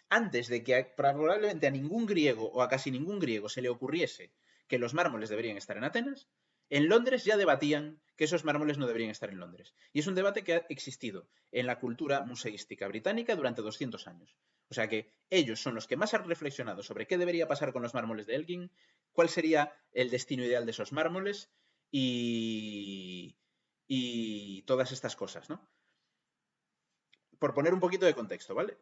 Antes de que probablemente a ningún griego o a casi ningún griego se le ocurriese que los mármoles deberían estar en Atenas, en Londres ya debatían que esos mármoles no deberían estar en Londres. Y es un debate que ha existido en la cultura museística británica durante 200 años. O sea que ellos son los que más han reflexionado sobre qué debería pasar con los mármoles de Elgin, cuál sería el destino ideal de esos mármoles y todas estas cosas, ¿no? Por poner un poquito de contexto, ¿vale?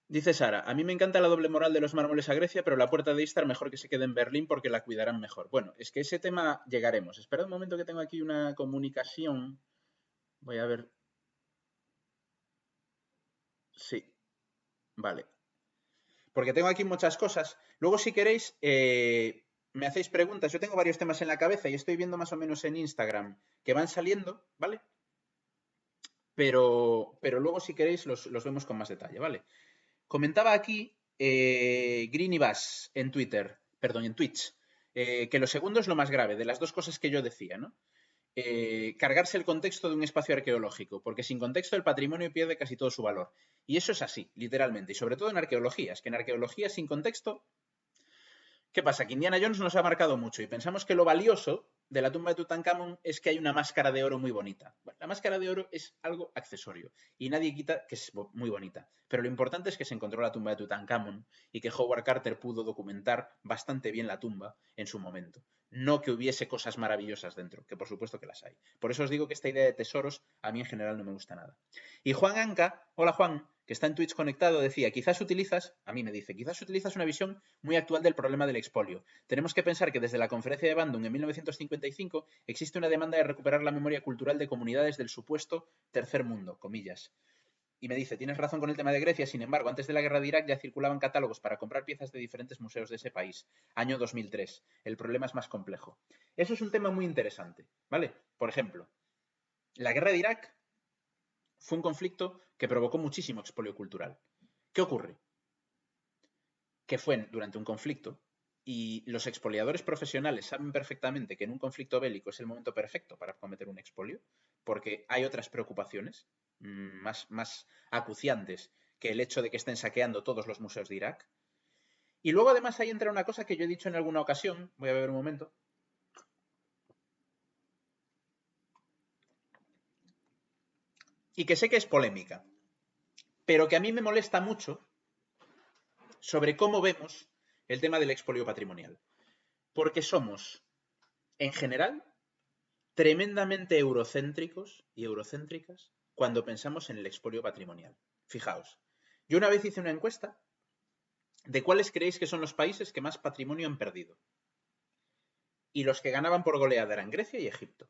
Dice Sara, a mí me encanta la doble moral de los mármoles a Grecia, pero la puerta de Istar mejor que se quede en Berlín porque la cuidarán mejor. Bueno, es que ese tema llegaremos. Espera un momento que tengo aquí una comunicación. Voy a ver. Sí, vale. Porque tengo aquí muchas cosas. Luego, si queréis, me hacéis preguntas. Yo tengo varios temas en la cabeza y estoy viendo más o menos en Instagram que van saliendo, ¿vale? Pero luego, si queréis, los vemos con más detalle, ¿vale? Comentaba aquí Greeny Bass en Twitter, perdón, en Twitch, que lo segundo es lo más grave, de las dos cosas que yo decía, ¿no? Cargarse el contexto de un espacio arqueológico, porque sin contexto el patrimonio pierde casi todo su valor. Y eso es así, literalmente, y sobre todo en arqueología, es que en arqueología sin contexto, ¿qué pasa? Que Indiana Jones nos ha marcado mucho y pensamos que lo valioso de la tumba de Tutankamón es que hay una máscara de oro muy bonita. Bueno, la máscara de oro es algo accesorio y nadie quita que es muy bonita. Pero lo importante es que se encontró la tumba de Tutankamón y que Howard Carter pudo documentar bastante bien la tumba en su momento. No que hubiese cosas maravillosas dentro, que por supuesto que las hay. Por eso os digo que esta idea de tesoros a mí en general no me gusta nada. Y Juan Anca, hola Juan, que está en Twitch conectado, decía, quizás utilizas, a mí me dice, quizás utilizas una visión muy actual del problema del expolio. Tenemos que pensar que desde la conferencia de Bandung en 1955 existe una demanda de recuperar la memoria cultural de comunidades del supuesto tercer mundo, comillas. Y me dice, tienes razón con el tema de Grecia, sin embargo, antes de la guerra de Irak ya circulaban catálogos para comprar piezas de diferentes museos de ese país. Año 2003. El problema es más complejo. Eso es un tema muy interesante, ¿vale? Por ejemplo, la guerra de Irak fue un conflicto que provocó muchísimo expolio cultural. ¿Qué ocurre? Que fue durante un conflicto y los expoliadores profesionales saben perfectamente que en un conflicto bélico es el momento perfecto para cometer un expolio, porque hay otras preocupaciones más acuciantes que el hecho de que estén saqueando todos los museos de Irak. Y luego además ahí entra una cosa que yo he dicho en alguna ocasión, voy a beber un momento, y que sé que es polémica, pero que a mí me molesta mucho sobre cómo vemos el tema del expolio patrimonial. Porque somos, en general, tremendamente eurocéntricos y eurocéntricas cuando pensamos en el expolio patrimonial. Fijaos, yo una vez hice una encuesta de cuáles creéis que son los países que más patrimonio han perdido. Y los que ganaban por goleada eran Grecia y Egipto.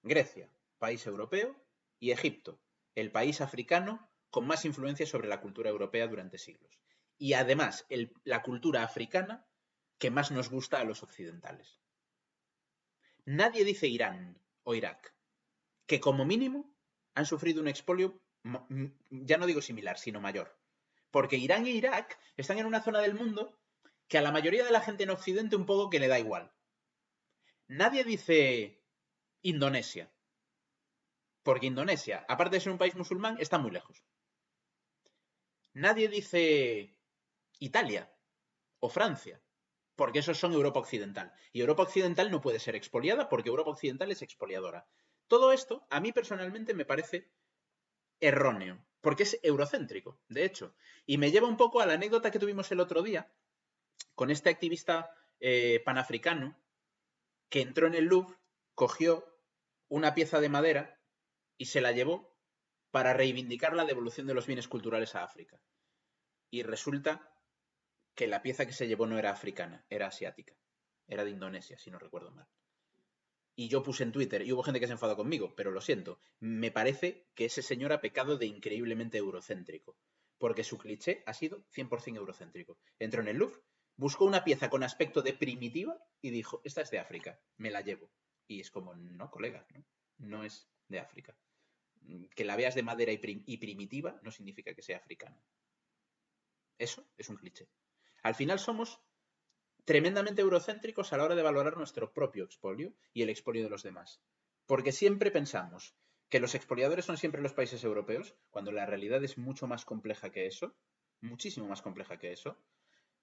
Grecia, país europeo, y Egipto, el país africano con más influencia sobre la cultura europea durante siglos. Y además, la cultura africana que más nos gusta a los occidentales. Nadie dice Irán o Irak, que como mínimo han sufrido un expolio, ya no digo similar, sino mayor. Porque Irán e Irak están en una zona del mundo que a la mayoría de la gente en Occidente un poco que le da igual. Nadie dice Indonesia, porque Indonesia, aparte de ser un país musulmán, está muy lejos. Nadie dice Italia o Francia, porque esos son Europa Occidental. Y Europa Occidental no puede ser expoliada porque Europa Occidental es expoliadora. Todo esto, a mí personalmente, me parece erróneo, porque es eurocéntrico, de hecho. Y me lleva un poco a la anécdota que tuvimos el otro día con este activista panafricano que entró en el Louvre, cogió una pieza de madera y se la llevó para reivindicar la devolución de los bienes culturales a África. Y resulta que la pieza que se llevó no era africana, era asiática. Era de Indonesia, si no recuerdo mal. Y yo puse en Twitter, y hubo gente que se enfadó conmigo, pero lo siento, me parece que ese señor ha pecado de increíblemente eurocéntrico, porque su cliché ha sido 100% eurocéntrico. Entró en el Louvre, buscó una pieza con aspecto de primitiva y dijo, esta es de África, me la llevo. Y es como, no, colega, no es de África. Que la veas de madera y primitiva no significa que sea africana. Eso es un cliché. Al final somos tremendamente eurocéntricos a la hora de valorar nuestro propio expolio y el expolio de los demás. Porque siempre pensamos que los expoliadores son siempre los países europeos, cuando la realidad es mucho más compleja que eso, muchísimo más compleja que eso.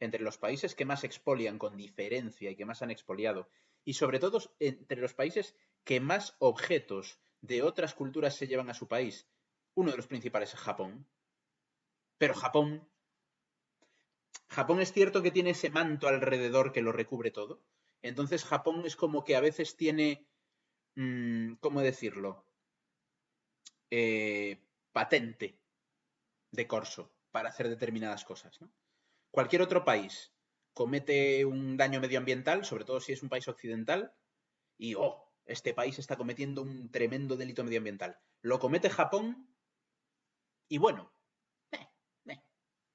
Entre los países que más expolian con diferencia y que más han expoliado, y sobre todo entre los países que más objetos de otras culturas se llevan a su país, uno de los principales es Japón. Pero Japón es cierto que tiene ese manto alrededor que lo recubre todo. Entonces Japón es como que a veces tiene, ¿cómo decirlo? Patente de corso para hacer determinadas cosas, ¿no? Cualquier otro país comete un daño medioambiental, sobre todo si es un país occidental, y este país está cometiendo un tremendo delito medioambiental. Lo comete Japón y bueno,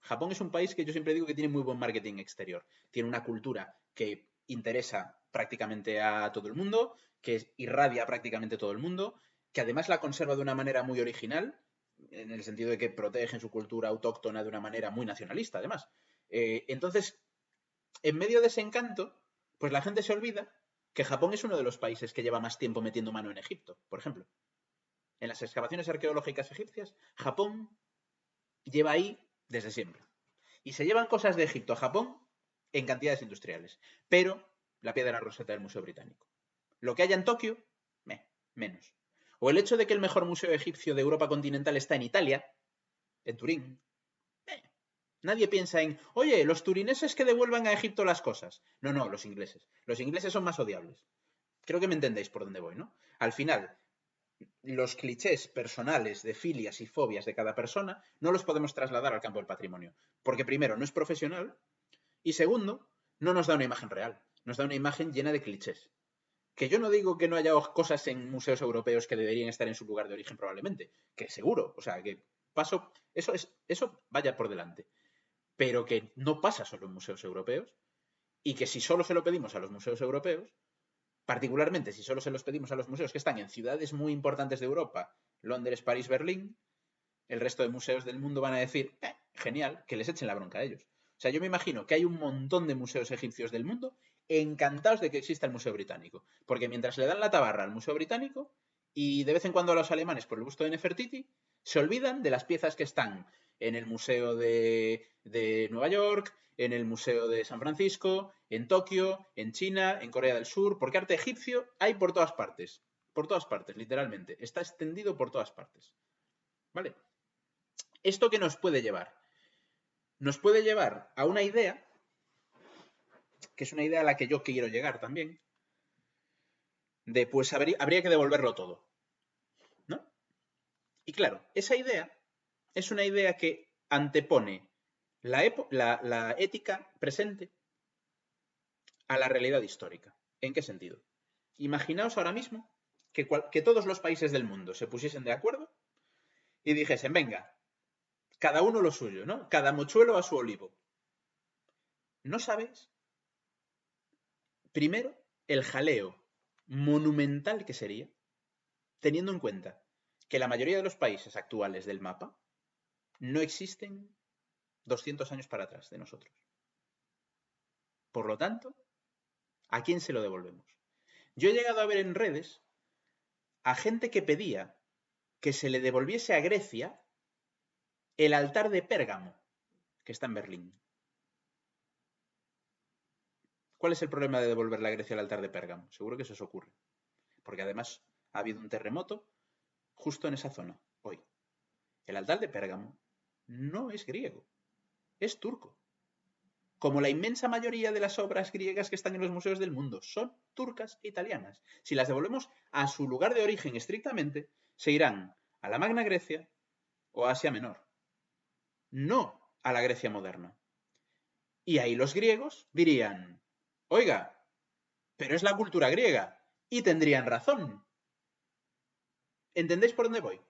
Japón es un país que yo siempre digo que tiene muy buen marketing exterior. Tiene una cultura que interesa prácticamente a todo el mundo, que irradia prácticamente a todo el mundo, que además la conserva de una manera muy original, en el sentido de que protegen su cultura autóctona de una manera muy nacionalista, además. Entonces, en medio de ese encanto, pues la gente se olvida que Japón es uno de los países que lleva más tiempo metiendo mano en Egipto, por ejemplo. En las excavaciones arqueológicas egipcias, Japón lleva ahí desde siempre. Y se llevan cosas de Egipto a Japón en cantidades industriales. Pero la piedra roseta del Museo Británico. Lo que haya en Tokio, menos. O el hecho de que el mejor museo egipcio de Europa continental está en Italia, en Turín. Nadie piensa en, oye, los turineses que devuelvan a Egipto las cosas. No, los ingleses. Los ingleses son más odiables. Creo que me entendéis por dónde voy, ¿no? Al final, los clichés personales de filias y fobias de cada persona no los podemos trasladar al campo del patrimonio. Porque primero, no es profesional y segundo, no nos da una imagen real. Nos da una imagen llena de clichés. Que yo no digo que no haya cosas en museos europeos que deberían estar en su lugar de origen probablemente. Que seguro. O sea, que eso vaya por delante. Pero que no pasa solo en museos europeos y que si solo se lo pedimos a los museos europeos, particularmente si solo se los pedimos a los museos que están en ciudades muy importantes de Europa, Londres, París, Berlín, el resto de museos del mundo van a decir, genial, que les echen la bronca a ellos. O sea, yo me imagino que hay un montón de museos egipcios del mundo encantados de que exista el Museo Británico. Porque mientras le dan la tabarra al Museo Británico y de vez en cuando a los alemanes por el gusto de Nefertiti, se olvidan de las piezas que están en el Museo de Nueva York, en el Museo de San Francisco, en Tokio, en China, en Corea del Sur, porque arte egipcio hay por todas partes, literalmente, está extendido por todas partes. ¿Vale? ¿Esto qué nos puede llevar? Nos puede llevar a una idea, que es una idea a la que yo quiero llegar también, de pues habría que devolverlo todo, ¿no? Y claro, esa idea es una idea que antepone la ética presente a la realidad histórica. ¿En qué sentido? Imaginaos ahora mismo que todos los países del mundo se pusiesen de acuerdo y dijesen, venga, cada uno lo suyo, ¿no? Cada mochuelo a su olivo. ¿No sabéis? Primero, el jaleo monumental que sería, teniendo en cuenta que la mayoría de los países actuales del mapa no existen 200 años para atrás de nosotros. Por lo tanto, ¿a quién se lo devolvemos? Yo he llegado a ver en redes a gente que pedía que se le devolviese a Grecia el altar de Pérgamo, que está en Berlín. ¿Cuál es el problema de devolverle a Grecia el altar de Pérgamo? Seguro que eso os ocurre. Porque además ha habido un terremoto justo en esa zona, hoy. El altar de Pérgamo no es griego, es turco. Como la inmensa mayoría de las obras griegas que están en los museos del mundo son turcas e italianas. Si las devolvemos a su lugar de origen estrictamente, se irán a la Magna Grecia o a Asia Menor. No a la Grecia moderna. Y ahí los griegos dirían, oiga, pero es la cultura griega. Y tendrían razón. ¿Entendéis por dónde voy?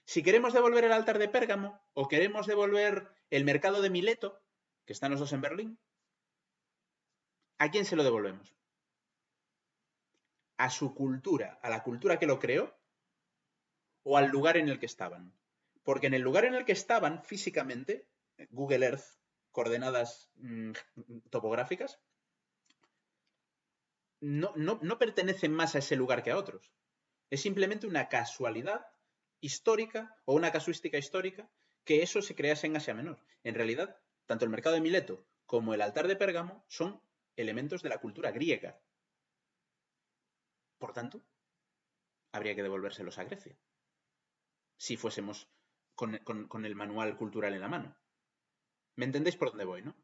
Si queremos devolver el altar de Pérgamo o queremos devolver el mercado de Mileto, que están los dos en Berlín, ¿a quién se lo devolvemos? ¿A su cultura, a la cultura que lo creó o al lugar en el que estaban? Porque en el lugar en el que estaban físicamente, Google Earth, coordenadas topográficas, no pertenecen más a ese lugar que a otros. Es simplemente una casualidad histórica o una casuística histórica que eso se crease en Asia Menor. En realidad, tanto el mercado de Mileto como el altar de Pérgamo son elementos de la cultura griega. Por tanto, habría que devolvérselos a Grecia. Si fuésemos con el manual cultural en la mano. ¿Me entendéis por dónde voy, no?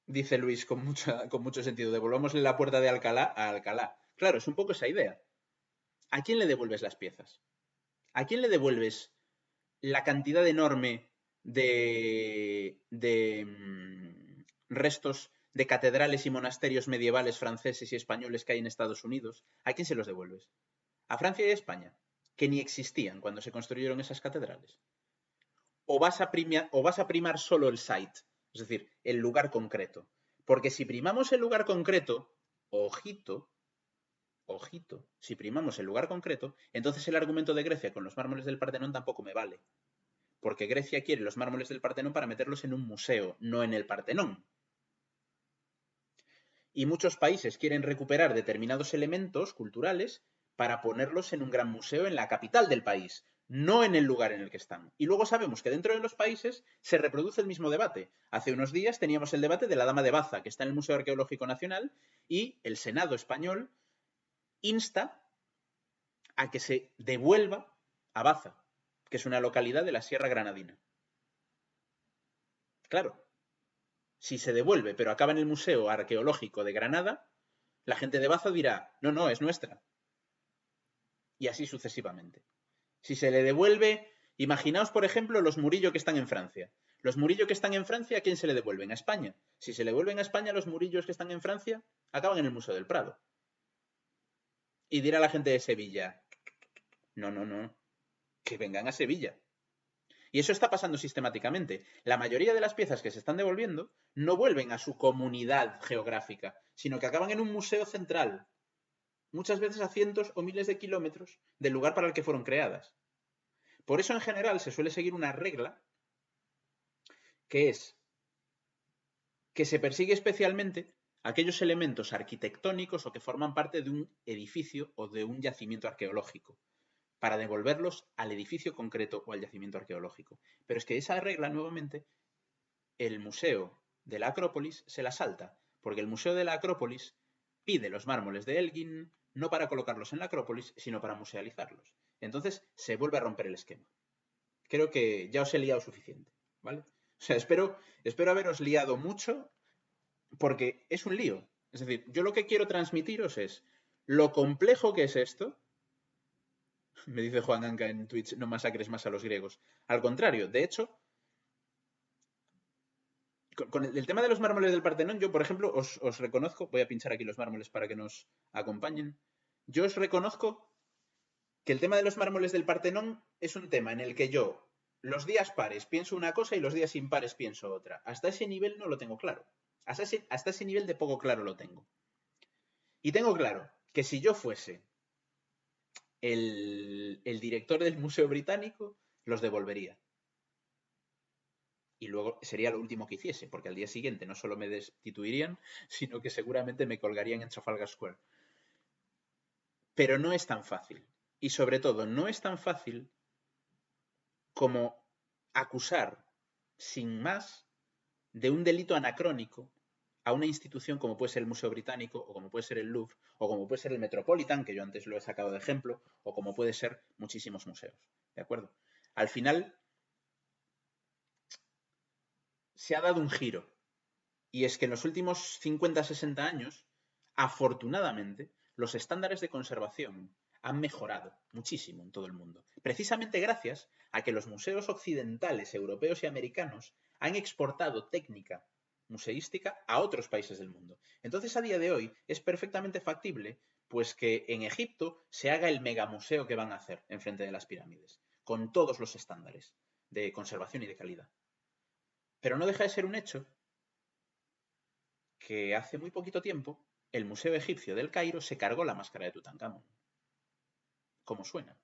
Dice Luis con mucho sentido, devolvámosle la puerta de Alcalá a Alcalá. Claro, es un poco esa idea. ¿A quién le devuelves las piezas? ¿A quién le devuelves la cantidad enorme de restos de catedrales y monasterios medievales franceses y españoles que hay en Estados Unidos? ¿A quién se los devuelves? ¿A Francia y a España? Que ni existían cuando se construyeron esas catedrales. ¿O vas a primar solo el site? Es decir, el lugar concreto. Porque si primamos el lugar concreto, ojito, si primamos el lugar concreto, entonces el argumento de Grecia con los mármoles del Partenón tampoco me vale. Porque Grecia quiere los mármoles del Partenón para meterlos en un museo, no en el Partenón. Y muchos países quieren recuperar determinados elementos culturales para ponerlos en un gran museo en la capital del país, no en el lugar en el que están. Y luego sabemos que dentro de los países se reproduce el mismo debate. Hace unos días teníamos el debate de la Dama de Baza, que está en el Museo Arqueológico Nacional, y el Senado español insta a que se devuelva a Baza, que es una localidad de la Sierra Granadina. Claro, si se devuelve pero acaba en el Museo Arqueológico de Granada, la gente de Baza dirá, no, no, es nuestra. Y así sucesivamente. Si se le devuelve, imaginaos por ejemplo los Murillo que están en Francia. Los Murillo que están en Francia, ¿a quién se le devuelven? A España. Si se le devuelven a España, los Murillos que están en Francia acaban en el Museo del Prado. Y dirá la gente de Sevilla, no, no, no, que vengan a Sevilla. Y eso está pasando sistemáticamente. La mayoría de las piezas que se están devolviendo no vuelven a su comunidad geográfica, sino que acaban en un museo central, muchas veces a cientos o miles de kilómetros del lugar para el que fueron creadas. Por eso, en general, se suele seguir una regla que es que se persigue especialmente aquellos elementos arquitectónicos o que forman parte de un edificio o de un yacimiento arqueológico, para devolverlos al edificio concreto o al yacimiento arqueológico. Pero es que esa regla, nuevamente, el Museo de la Acrópolis se la salta, porque el Museo de la Acrópolis pide los mármoles de Elgin no para colocarlos en la Acrópolis, sino para musealizarlos. Entonces se vuelve a romper el esquema. Creo que ya os he liado suficiente, ¿vale? O sea, espero haberos liado mucho, porque es un lío. Es decir, yo lo que quiero transmitiros es, lo complejo que es esto, me dice Juan Anca en Twitch, no masacres más a los griegos. Al contrario, de hecho, con el tema de los mármoles del Partenón, yo, por ejemplo, os reconozco, voy a pinchar aquí los mármoles para que nos acompañen. Yo os reconozco que el tema de los mármoles del Partenón es un tema en el que yo los días pares pienso una cosa y los días impares pienso otra. Hasta ese nivel no lo tengo claro. Hasta ese nivel de poco claro lo tengo. Y tengo claro que si yo fuese el director del Museo Británico, los devolvería. Y luego sería lo último que hiciese, porque al día siguiente no solo me destituirían, sino que seguramente me colgarían en Trafalgar Square. Pero no es tan fácil. Y sobre todo, no es tan fácil como acusar sin más de un delito anacrónico a una institución como puede ser el Museo Británico, o como puede ser el Louvre, o como puede ser el Metropolitan, que yo antes lo he sacado de ejemplo, o como puede ser muchísimos museos. ¿De acuerdo? Al final se ha dado un giro. Y es que en los últimos 50, 60 años, afortunadamente, los estándares de conservación han mejorado muchísimo en todo el mundo. Precisamente gracias a que los museos occidentales, europeos y americanos han exportado técnica museística a otros países del mundo. Entonces, a día de hoy, es perfectamente factible pues que en Egipto se haga el megamuseo que van a hacer enfrente de las pirámides, con todos los estándares de conservación y de calidad. Pero no deja de ser un hecho que hace muy poquito tiempo el Museo Egipcio del Cairo se cargó la máscara de Tutankamón. ¿Cómo suena?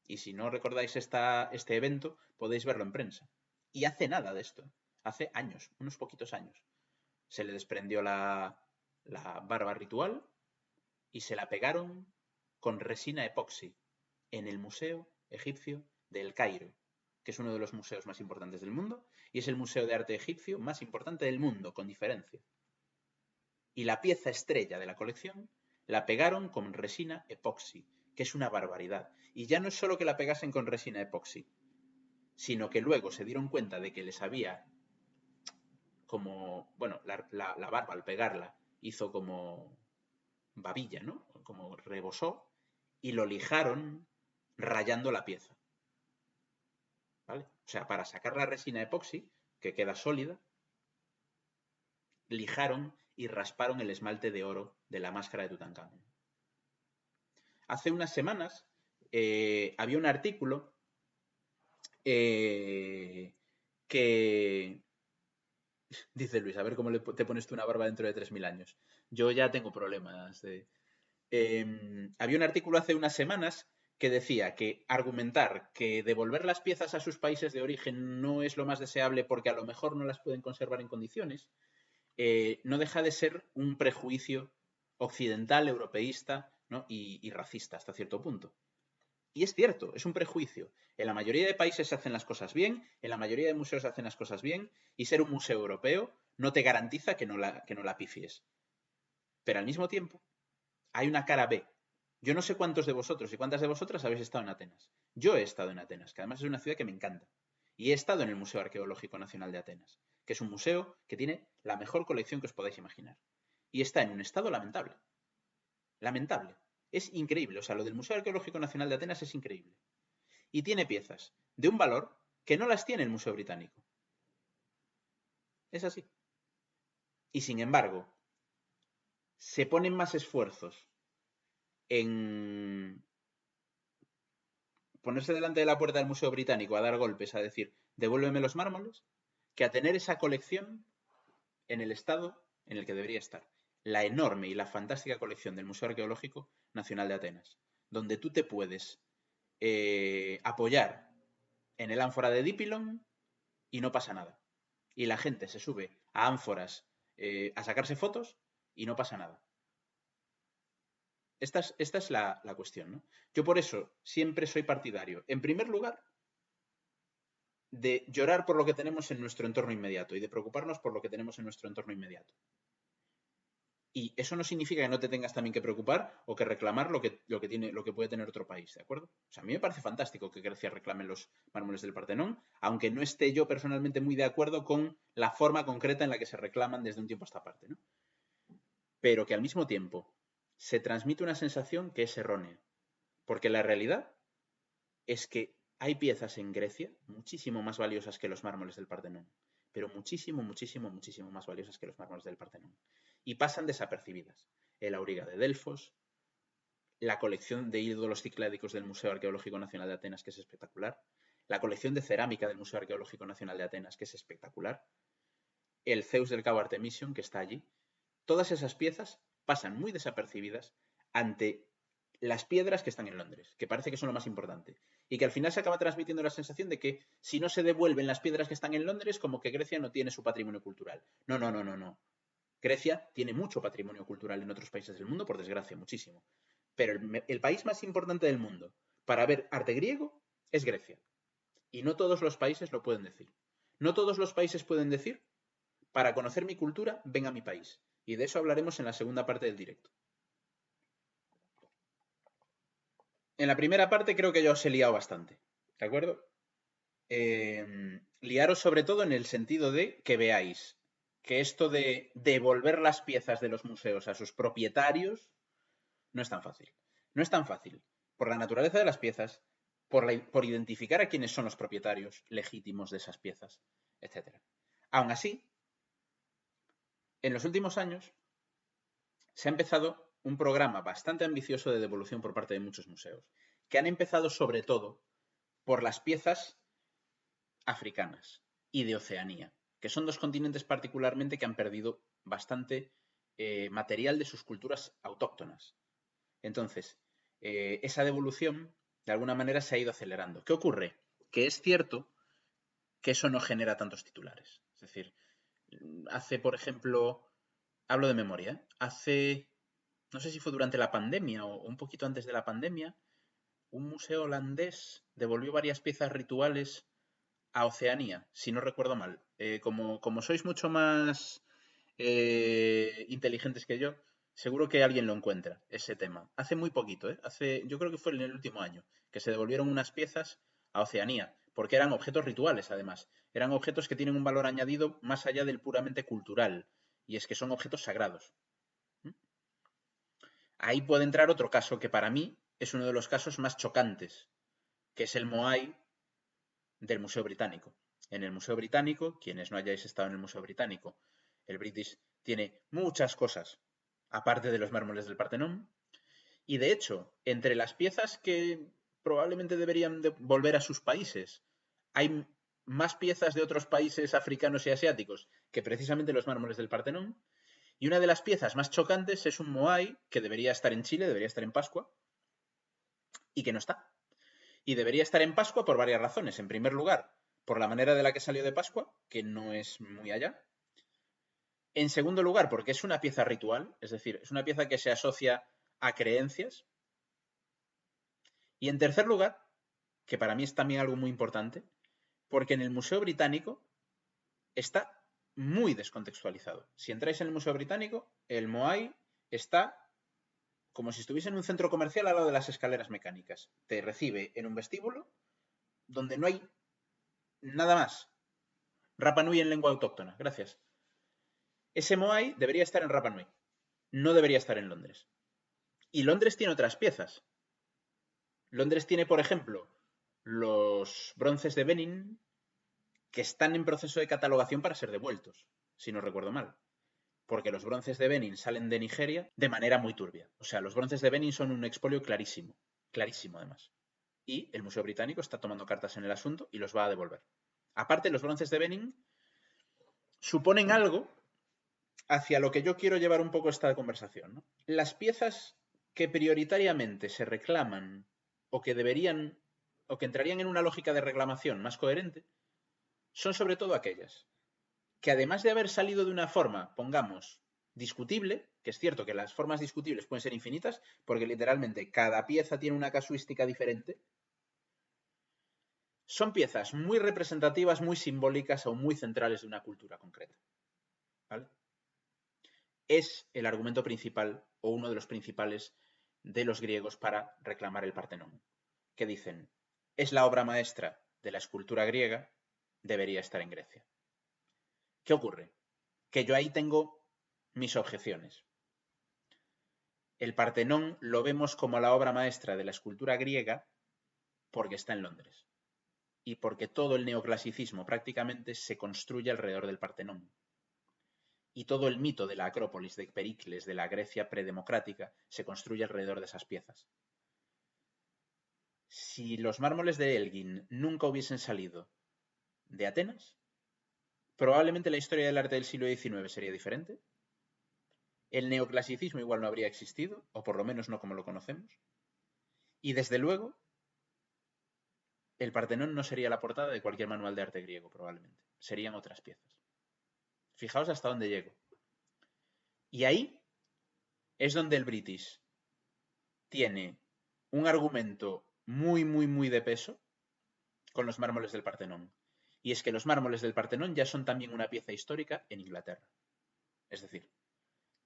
Y si no recordáis este evento, podéis verlo en prensa. Y hace nada de esto. Hace años, unos poquitos años. Se le desprendió la barba ritual y se la pegaron con resina epoxi en el Museo Egipcio del Cairo, que es uno de los museos más importantes del mundo y es el museo de arte egipcio más importante del mundo, con diferencia. Y la pieza estrella de la colección la pegaron con resina epoxi, que es una barbaridad. Y ya no es solo que la pegasen con resina epoxi, sino que luego se dieron cuenta de que les había como, bueno, la barba al pegarla hizo como babilla, ¿no? Como rebosó y lo lijaron rayando la pieza. ¿Vale? O sea, para sacar la resina epoxi, que queda sólida, lijaron y rasparon el esmalte de oro de la máscara de Tutankamón. Hace unas semanas había un artículo que dice Luis, a ver cómo te pones tú una barba dentro de 3000 años. Yo ya tengo problemas. Había un artículo hace unas semanas que decía que argumentar que devolver las piezas a sus países de origen no es lo más deseable porque a lo mejor no las pueden conservar en condiciones, no deja de ser un prejuicio occidental, europeísta, ¿no? y racista hasta cierto punto. Y es cierto, es un prejuicio. En la mayoría de países se hacen las cosas bien, en la mayoría de museos se hacen las cosas bien, y ser un museo europeo no te garantiza que no la pifies. Pero al mismo tiempo, hay una cara B. Yo no sé cuántos de vosotros y cuántas de vosotras habéis estado en Atenas. Yo he estado en Atenas, que además es una ciudad que me encanta. Y he estado en el Museo Arqueológico Nacional de Atenas, que es un museo que tiene la mejor colección que os podáis imaginar. Y está en un estado lamentable. Lamentable. Es increíble. O sea, lo del Museo Arqueológico Nacional de Atenas es increíble. Y tiene piezas de un valor que no las tiene el Museo Británico. Es así. Y sin embargo, se ponen más esfuerzos en ponerse delante de la puerta del Museo Británico a dar golpes, a decir, devuélveme los mármoles, que a tener esa colección en el estado en el que debería estar. La enorme y la fantástica colección del Museo Arqueológico Nacional de Atenas, donde tú te puedes apoyar en el ánfora de Dipylon y no pasa nada. Y la gente se sube a ánforas a sacarse fotos y no pasa nada. Esta es la cuestión, ¿no? Yo por eso siempre soy partidario, en primer lugar, de llorar por lo que tenemos en nuestro entorno inmediato y de preocuparnos por lo que tenemos en nuestro entorno inmediato. Y eso no significa que no te tengas también que preocupar o que reclamar lo que puede tener otro país, ¿de acuerdo? O sea, a mí me parece fantástico que Grecia reclame los mármoles del Partenón, aunque no esté yo personalmente muy de acuerdo con la forma concreta en la que se reclaman desde un tiempo a esta parte, ¿no? Pero que al mismo tiempo se transmite una sensación que es errónea. Porque la realidad es que hay piezas en Grecia muchísimo más valiosas que los mármoles del Partenón. Pero muchísimo, muchísimo, muchísimo más valiosas que los mármoles del Partenón. Y pasan desapercibidas. El auriga de Delfos, la colección de ídolos cicládicos del Museo Arqueológico Nacional de Atenas, que es espectacular, la colección de cerámica del Museo Arqueológico Nacional de Atenas, que es espectacular, el Zeus del Cabo Artemision, que está allí. Todas esas piezas pasan muy desapercibidas ante las piedras que están en Londres, que parece que son lo más importante. Y que al final se acaba transmitiendo la sensación de que si no se devuelven las piedras que están en Londres, como que Grecia no tiene su patrimonio cultural. No, no, no, no, no. Grecia tiene mucho patrimonio cultural en otros países del mundo, por desgracia, muchísimo. Pero el país más importante del mundo para ver arte griego es Grecia. Y no todos los países lo pueden decir. No todos los países pueden decir, para conocer mi cultura, ven a mi país. Y de eso hablaremos en la segunda parte del directo. En la primera parte creo que yo os he liado bastante. ¿De acuerdo? Liaros sobre todo en el sentido de que veáis que esto de devolver las piezas de los museos a sus propietarios no es tan fácil. No es tan fácil. Por la naturaleza de las piezas, por identificar a quiénes son los propietarios legítimos de esas piezas, etc. Aún así, en los últimos años se ha empezado un programa bastante ambicioso de devolución por parte de muchos museos, que han empezado sobre todo por las piezas africanas y de Oceanía, que son dos continentes particularmente que han perdido bastante material de sus culturas autóctonas. Entonces, esa devolución, de alguna manera, se ha ido acelerando. ¿Qué ocurre? Que es cierto que eso no genera tantos titulares. Es decir, hace, por ejemplo, hablo de memoria, no sé si fue durante la pandemia o un poquito antes de la pandemia, un museo holandés devolvió varias piezas rituales a Oceanía, si no recuerdo mal. Como sois mucho más inteligentes que yo, seguro que alguien lo encuentra, ese tema. Hace muy poquito, ¿eh? Yo creo que fue en el último año, que se devolvieron unas piezas a Oceanía, porque eran objetos rituales, además. Eran objetos que tienen un valor añadido más allá del puramente cultural, y es que son objetos sagrados. Ahí puede entrar otro caso que para mí es uno de los casos más chocantes, que es el Moai del Museo Británico. En el Museo Británico, quienes no hayáis estado en el Museo Británico, el British tiene muchas cosas, aparte de los mármoles del Partenón. Y de hecho, entre las piezas que probablemente deberían de volver a sus países, hay más piezas de otros países africanos y asiáticos que precisamente los mármoles del Partenón. Y una de las piezas más chocantes es un Moai que debería estar en Chile, debería estar en Pascua, y que no está. Y debería estar en Pascua por varias razones. En primer lugar, por la manera de la que salió de Pascua, que no es muy allá. En segundo lugar, porque es una pieza ritual, es decir, es una pieza que se asocia a creencias. Y en tercer lugar, que para mí es también algo muy importante, porque en el Museo Británico está muy descontextualizado. Si entráis en el Museo Británico, el Moai está como si estuviese en un centro comercial al lado de las escaleras mecánicas. Te recibe en un vestíbulo donde no hay nada más. Rapa Nui en lengua autóctona. Gracias. Ese Moai debería estar en Rapa Nui. No debería estar en Londres. Y Londres tiene otras piezas. Londres tiene, por ejemplo, los bronces de Benin que están en proceso de catalogación para ser devueltos, si no recuerdo mal. Porque los bronces de Benin salen de Nigeria de manera muy turbia. O sea, los bronces de Benin son un expolio clarísimo. Clarísimo, además. Y el Museo Británico está tomando cartas en el asunto y los va a devolver. Aparte, los bronces de Benin suponen algo hacia lo que yo quiero llevar un poco esta conversación, ¿no? Las piezas que prioritariamente se reclaman o que deberían o que entrarían en una lógica de reclamación más coherente son sobre todo aquellas que además de haber salido de una forma, pongamos, discutible, que es cierto que las formas discutibles pueden ser infinitas, porque literalmente cada pieza tiene una casuística diferente, son piezas muy representativas, muy simbólicas o muy centrales de una cultura concreta. ¿Vale? Es el argumento principal o uno de los principales de los griegos para reclamar el Partenón, que dicen, es la obra maestra de la escultura griega, debería estar en Grecia. ¿Qué ocurre? Que yo ahí tengo mis objeciones. El Partenón lo vemos como la obra maestra de la escultura griega porque está en Londres y porque todo el neoclasicismo prácticamente se construye alrededor del Partenón. Y todo el mito de la Acrópolis, de Pericles, de la Grecia predemocrática, se construye alrededor de esas piezas. Si los mármoles de Elgin nunca hubiesen salido de Atenas, probablemente la historia del arte del siglo XIX sería diferente. El neoclasicismo igual no habría existido, o por lo menos no como lo conocemos. Y desde luego, el Partenón no sería la portada de cualquier manual de arte griego, probablemente. Serían otras piezas. Fijaos hasta dónde llego. Y ahí es donde el British tiene un argumento muy, muy, muy de peso con los mármoles del Partenón. Y es que los mármoles del Partenón ya son también una pieza histórica en Inglaterra. Es decir,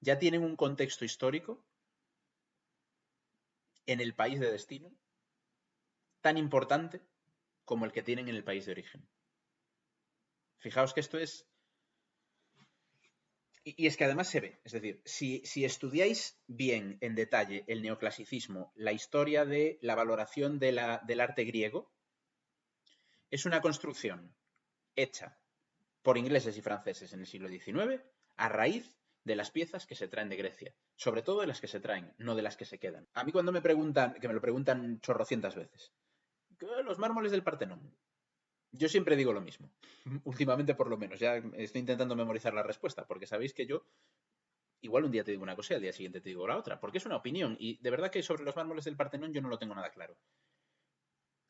ya tienen un contexto histórico en el país de destino tan importante como el que tienen en el país de origen. Fijaos que esto es... Y es que además se ve, es decir, si estudiáis bien en detalle el neoclasicismo, la historia de la valoración del arte griego, es una construcción hecha por ingleses y franceses en el siglo XIX a raíz de las piezas que se traen de Grecia, sobre todo de las que se traen, no de las que se quedan. A mí cuando me preguntan, que me lo preguntan chorrocientas veces, los mármoles del Partenón, yo siempre digo lo mismo, últimamente por lo menos, ya estoy intentando memorizar la respuesta, porque sabéis que yo igual un día te digo una cosa y al día siguiente te digo la otra, porque es una opinión y de verdad que sobre los mármoles del Partenón yo no lo tengo nada claro.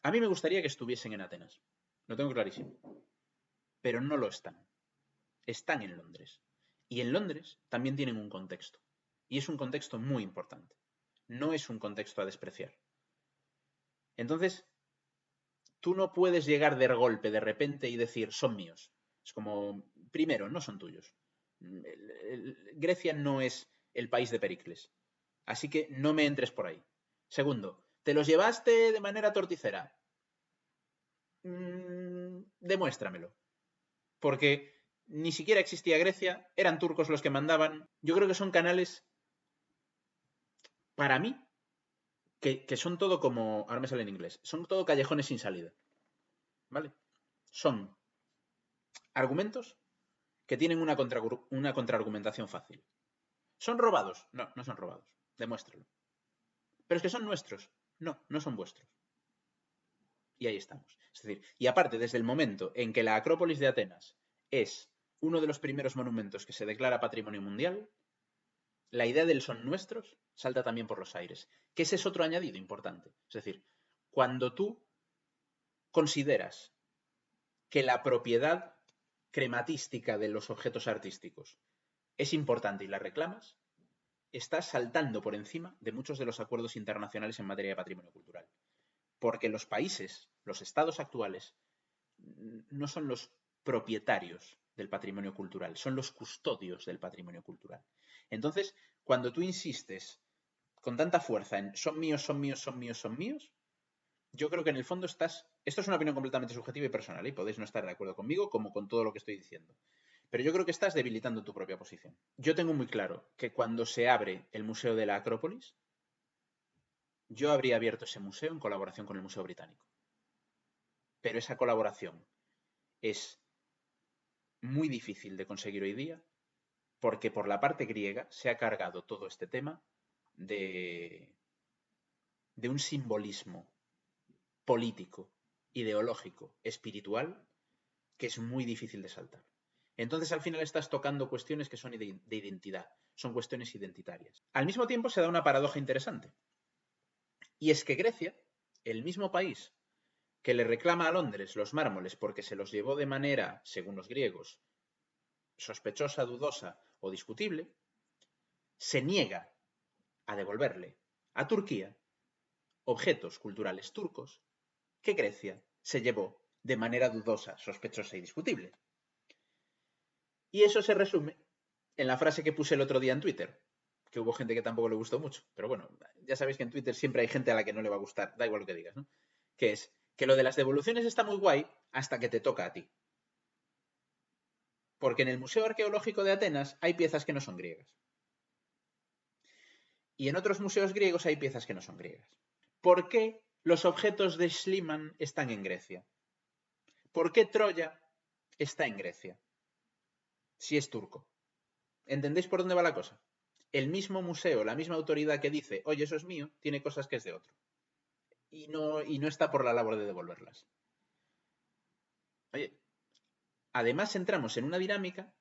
A mí me gustaría que estuviesen en Atenas, lo tengo clarísimo, pero no lo están. Están en Londres. Y en Londres también tienen un contexto. Y es un contexto muy importante. No es un contexto a despreciar. Entonces, tú no puedes llegar de golpe, de repente, y decir, son míos. Es como, primero, no son tuyos. Grecia no es el país de Pericles. Así que no me entres por ahí. Segundo, ¿te los llevaste de manera torticera? Demuéstramelo. Porque ni siquiera existía Grecia, eran turcos los que mandaban. Yo creo que son canales, para mí, que son todo como, ahora me sale en inglés, son todo callejones sin salida. ¿Vale? Son argumentos que tienen una contraargumentación fácil. ¿Son robados? No, no son robados. Demuéstralo. Pero es que son nuestros. No, no son vuestros. Y ahí estamos. Es decir, y aparte, desde el momento en que la Acrópolis de Atenas es uno de los primeros monumentos que se declara patrimonio mundial, la idea del son nuestros salta también por los aires. Que ese es otro añadido importante. Es decir, cuando tú consideras que la propiedad crematística de los objetos artísticos es importante y la reclamas, estás saltando por encima de muchos de los acuerdos internacionales en materia de patrimonio cultural. Porque los países, los estados actuales, no son los propietarios del patrimonio cultural, son los custodios del patrimonio cultural. Entonces, cuando tú insistes con tanta fuerza en son míos, son míos, son míos, son míos, yo creo que en el fondo estás... Esto es una opinión completamente subjetiva y personal, y podéis no estar de acuerdo conmigo como con todo lo que estoy diciendo. Pero yo creo que estás debilitando tu propia posición. Yo tengo muy claro que cuando se abre el Museo de la Acrópolis, yo habría abierto ese museo en colaboración con el Museo Británico. Pero esa colaboración es muy difícil de conseguir hoy día porque por la parte griega se ha cargado todo este tema de un simbolismo político, ideológico, espiritual, que es muy difícil de saltar. Entonces al final estás tocando cuestiones que son de identidad, son cuestiones identitarias. Al mismo tiempo se da una paradoja interesante. Y es que Grecia, el mismo país que le reclama a Londres los mármoles porque se los llevó de manera, según los griegos, sospechosa, dudosa o discutible, se niega a devolverle a Turquía objetos culturales turcos que Grecia se llevó de manera dudosa, sospechosa y discutible. Y eso se resume en la frase que puse el otro día en Twitter, que hubo gente que tampoco le gustó mucho, pero bueno, ya sabéis que en Twitter siempre hay gente a la que no le va a gustar, da igual lo que digas, ¿no? Que es que lo de las devoluciones está muy guay hasta que te toca a ti. Porque en el Museo Arqueológico de Atenas hay piezas que no son griegas. Y en otros museos griegos hay piezas que no son griegas. ¿Por qué los objetos de Schliemann están en Grecia? ¿Por qué Troya está en Grecia? Si es turco. ¿Entendéis por dónde va la cosa? El mismo museo, la misma autoridad que dice, oye, eso es mío, tiene cosas que es de otro. Y no está por la labor de devolverlas. Oye, además entramos en una dinámica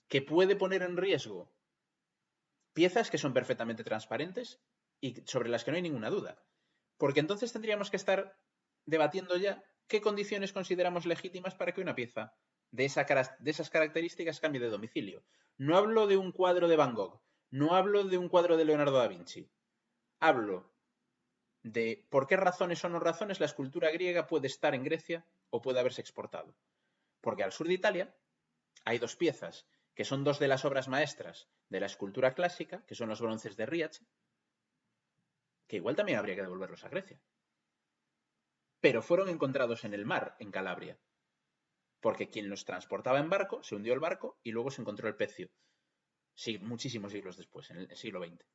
que puede poner en riesgo piezas que son perfectamente transparentes y sobre las que no hay ninguna duda. Porque entonces tendríamos que estar debatiendo ya qué condiciones consideramos legítimas para que una pieza de esas características cambie de domicilio. No hablo de un cuadro de Van Gogh, no hablo de un cuadro de Leonardo da Vinci. Hablo de por qué razones o no razones la escultura griega puede estar en Grecia o puede haberse exportado. Porque al sur de Italia hay dos piezas que son dos de las obras maestras de la escultura clásica, que son los bronces de Riace, que igual también habría que devolverlos a Grecia. Pero fueron encontrados en el mar, en Calabria, porque quien los transportaba en barco, se hundió el barco y luego se encontró el pecio, sí, muchísimos siglos después, en el siglo XX.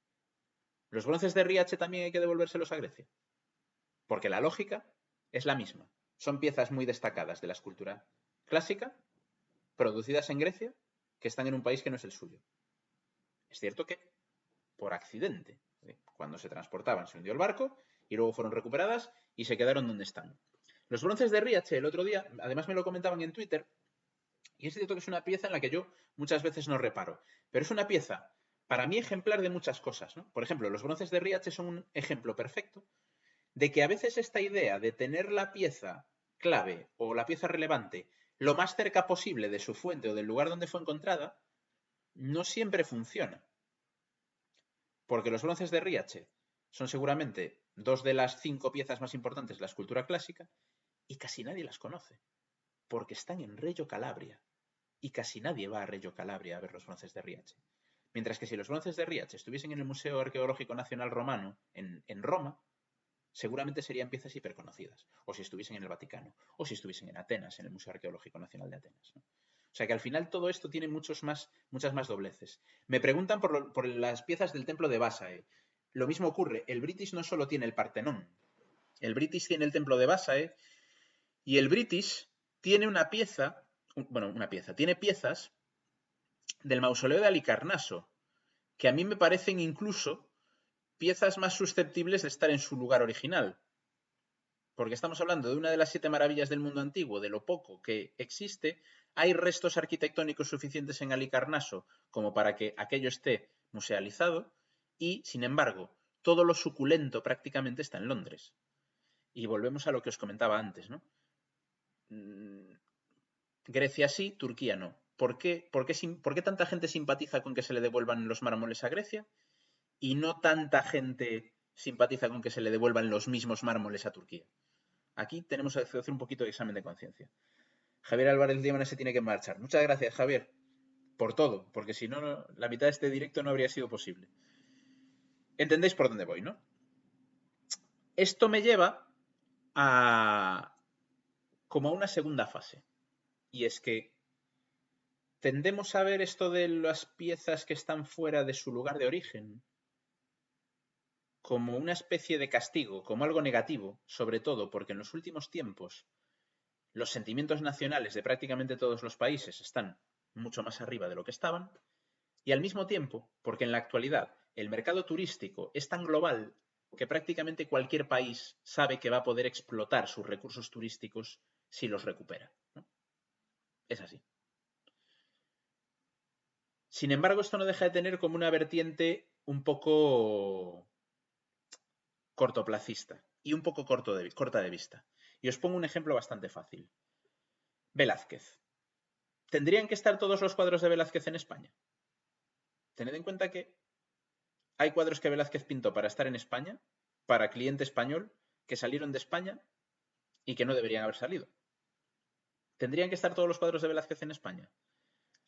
Los bronces de Riace también hay que devolvérselos a Grecia, porque la lógica es la misma. Son piezas muy destacadas de la escultura clásica, producidas en Grecia, que están en un país que no es el suyo. Es cierto que, por accidente, cuando se transportaban, se hundió el barco y luego fueron recuperadas y se quedaron donde están. Los bronces de Riace, el otro día, además me lo comentaban en Twitter, y es cierto que es una pieza en la que yo muchas veces no reparo, pero es una pieza, para mí, ejemplar de muchas cosas, ¿no? Por ejemplo, los bronces de Riace son un ejemplo perfecto de que a veces esta idea de tener la pieza clave o la pieza relevante lo más cerca posible de su fuente o del lugar donde fue encontrada, no siempre funciona. Porque los bronces de Riace son seguramente dos de las 5 piezas más importantes de la escultura clásica y casi nadie las conoce, porque están en Reggio Calabria y casi nadie va a Reggio Calabria a ver los bronces de Riace. Mientras que si los bronces de Riace estuviesen en el Museo Arqueológico Nacional Romano en Roma, seguramente serían piezas hiperconocidas, o si estuviesen en el Vaticano, o si estuviesen en Atenas, en el Museo Arqueológico Nacional de Atenas, ¿no? O sea que al final todo esto tiene muchas más dobleces. Me preguntan por las piezas del templo de Basae. Lo mismo ocurre, el British no solo tiene el Partenón, el British tiene el templo de Basae y el British tiene tiene piezas del mausoleo de Halicarnaso, que a mí me parecen incluso piezas más susceptibles de estar en su lugar original. Porque estamos hablando de una de las 7 maravillas del mundo antiguo, de lo poco que existe, hay restos arquitectónicos suficientes en Halicarnaso como para que aquello esté musealizado y, sin embargo, todo lo suculento prácticamente está en Londres. Y volvemos a lo que os comentaba antes, ¿no? Grecia sí, Turquía no. ¿Por qué tanta gente simpatiza con que se le devuelvan los mármoles a Grecia y no tanta gente simpatiza con que se le devuelvan los mismos mármoles a Turquía? Aquí tenemos que hacer un poquito de examen de conciencia. Javier Álvarez Líbana se tiene que marchar. Muchas gracias, Javier, por todo, porque si no, la mitad de este directo no habría sido posible. ¿Entendéis por dónde voy, no? Esto me lleva a como a una segunda fase. Y es que tendemos a ver esto de las piezas que están fuera de su lugar de origen como una especie de castigo, como algo negativo, sobre todo porque en los últimos tiempos los sentimientos nacionales de prácticamente todos los países están mucho más arriba de lo que estaban, y al mismo tiempo, porque en la actualidad el mercado turístico es tan global que prácticamente cualquier país sabe que va a poder explotar sus recursos turísticos si los recupera, ¿no? Es así. Sin embargo, esto no deja de tener como una vertiente un poco cortoplacista y un poco corta de vista. Y os pongo un ejemplo bastante fácil. Velázquez. ¿Tendrían que estar todos los cuadros de Velázquez en España? Tened en cuenta que hay cuadros que Velázquez pintó para estar en España, para cliente español, que salieron de España y que no deberían haber salido. ¿Tendrían que estar todos los cuadros de Velázquez en España?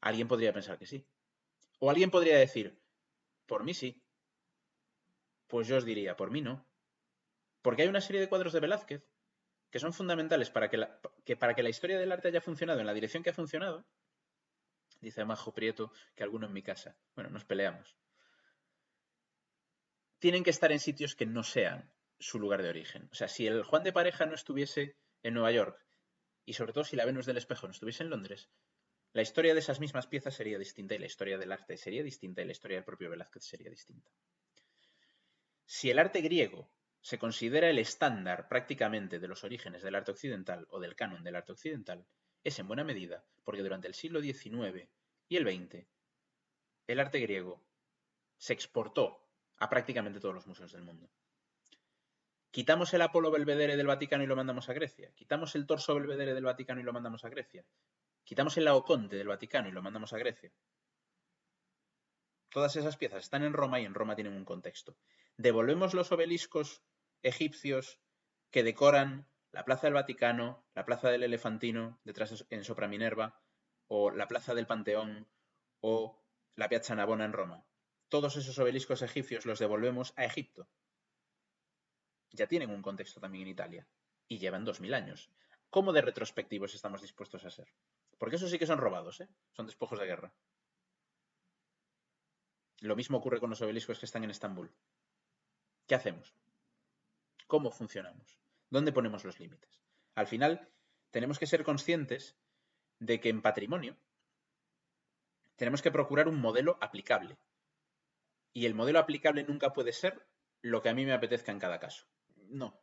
Alguien podría pensar que sí. O alguien podría decir, por mí sí. Pues yo os diría, por mí no. Porque hay una serie de cuadros de Velázquez que son fundamentales para que la historia del arte haya funcionado en la dirección que ha funcionado. Dice Majo Prieto que alguno en mi casa. Bueno, nos peleamos. tienen que estar en sitios que no sean su lugar de origen. O sea, si el Juan de Pareja no estuviese en Nueva York, y sobre todo si la Venus del Espejo no estuviese en Londres, la historia de esas mismas piezas sería distinta y la historia del arte sería distinta y la historia del propio Velázquez sería distinta. Si el arte griego se considera el estándar prácticamente de los orígenes del arte occidental o del canon del arte occidental, es en buena medida porque durante el siglo XIX y el XX el arte griego se exportó a prácticamente todos los museos del mundo. Quitamos el Apolo Belvedere del Vaticano y lo mandamos a Grecia. Quitamos el torso Belvedere del Vaticano y lo mandamos a Grecia. Quitamos el Laoconte del Vaticano y lo mandamos a Grecia. Todas esas piezas están en Roma y en Roma tienen un contexto. Devolvemos los obeliscos egipcios que decoran la Plaza del Vaticano, la Plaza del Elefantino, detrás en Sopra Minerva, o la Plaza del Panteón, o la Piazza Navona en Roma. Todos esos obeliscos egipcios los devolvemos a Egipto. Ya tienen un contexto también en Italia. Y llevan 2000 años. ¿Cómo de retrospectivos estamos dispuestos a ser? Porque eso sí que son robados, ¿eh? Son despojos de guerra. Lo mismo ocurre con los obeliscos que están en Estambul. ¿Qué hacemos? ¿Cómo funcionamos? ¿Dónde ponemos los límites? Al final, tenemos que ser conscientes de que en patrimonio tenemos que procurar un modelo aplicable. Y el modelo aplicable nunca puede ser lo que a mí me apetezca en cada caso. No,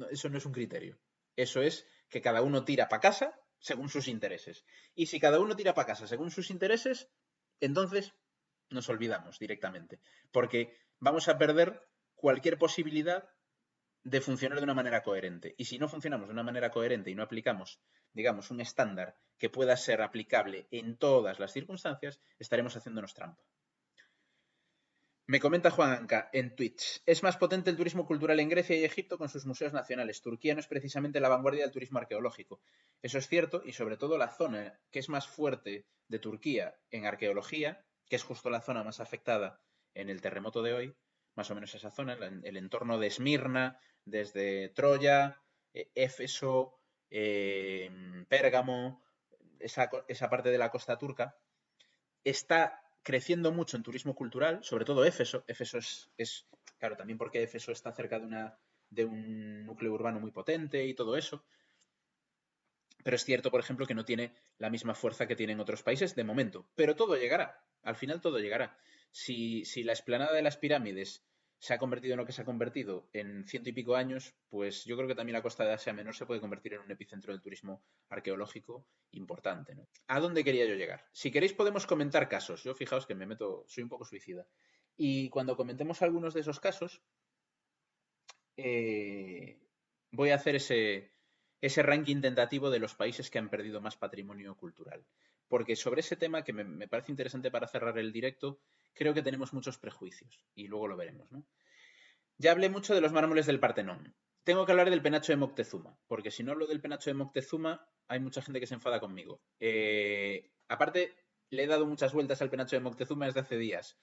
eso no es un criterio. Eso es que cada uno tira para casa según sus intereses. Y si cada uno tira para casa según sus intereses, entonces nos olvidamos directamente. Porque vamos a perder cualquier posibilidad de funcionar de una manera coherente. Y si no funcionamos de una manera coherente y no aplicamos, digamos, un estándar que pueda ser aplicable en todas las circunstancias, estaremos haciéndonos trampa. Me comenta Juan Anca en Twitch. Es más potente el turismo cultural en Grecia y Egipto con sus museos nacionales. Turquía no es precisamente la vanguardia del turismo arqueológico. Eso es cierto y sobre todo la zona que es más fuerte de Turquía en arqueología, que es justo la zona más afectada en el terremoto de hoy, más o menos esa zona, el entorno de Esmirna, desde Troya, Éfeso, Pérgamo, esa parte de la costa turca, está creciendo mucho en turismo cultural, sobre todo Éfeso. Éfeso es claro, también porque Éfeso está cerca de un núcleo urbano muy potente y todo eso. Pero es cierto, por ejemplo, que no tiene la misma fuerza que tienen otros países de momento. Pero todo llegará. Al final todo llegará. Si la explanada de las pirámides se ha convertido en lo que se ha convertido en 100 y pico años, pues yo creo que también la costa de Asia Menor se puede convertir en un epicentro del turismo arqueológico importante, ¿no? ¿A dónde quería yo llegar? Si queréis podemos comentar casos. Yo fijaos que me meto, soy un poco suicida. Y cuando comentemos algunos de esos casos, voy a hacer ese ranking tentativo de los países que han perdido más patrimonio cultural. Porque sobre ese tema, que me parece interesante para cerrar el directo, creo que tenemos muchos prejuicios. Y luego lo veremos, ¿no? Ya hablé mucho de los mármoles del Partenón. Tengo que hablar del penacho de Moctezuma, porque si no hablo del penacho de Moctezuma, hay mucha gente que se enfada conmigo. Aparte, le he dado muchas vueltas al penacho de Moctezuma desde hace días.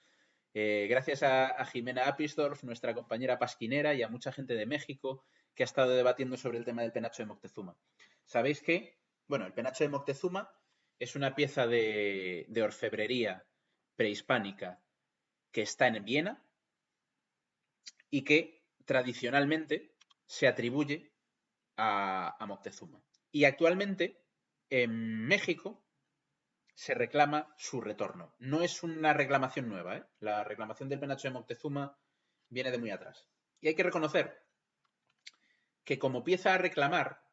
Gracias a Jimena Apisdorf, nuestra compañera pasquinera, y a mucha gente de México que ha estado debatiendo sobre el tema del penacho de Moctezuma. ¿Sabéis qué? Bueno, el penacho de Moctezuma es una pieza de orfebrería prehispánica que está en Viena y que tradicionalmente se atribuye a Moctezuma. Y actualmente en México se reclama su retorno. No es una reclamación nueva, ¿eh? La reclamación del penacho de Moctezuma viene de muy atrás. Y hay que reconocer que como pieza a reclamar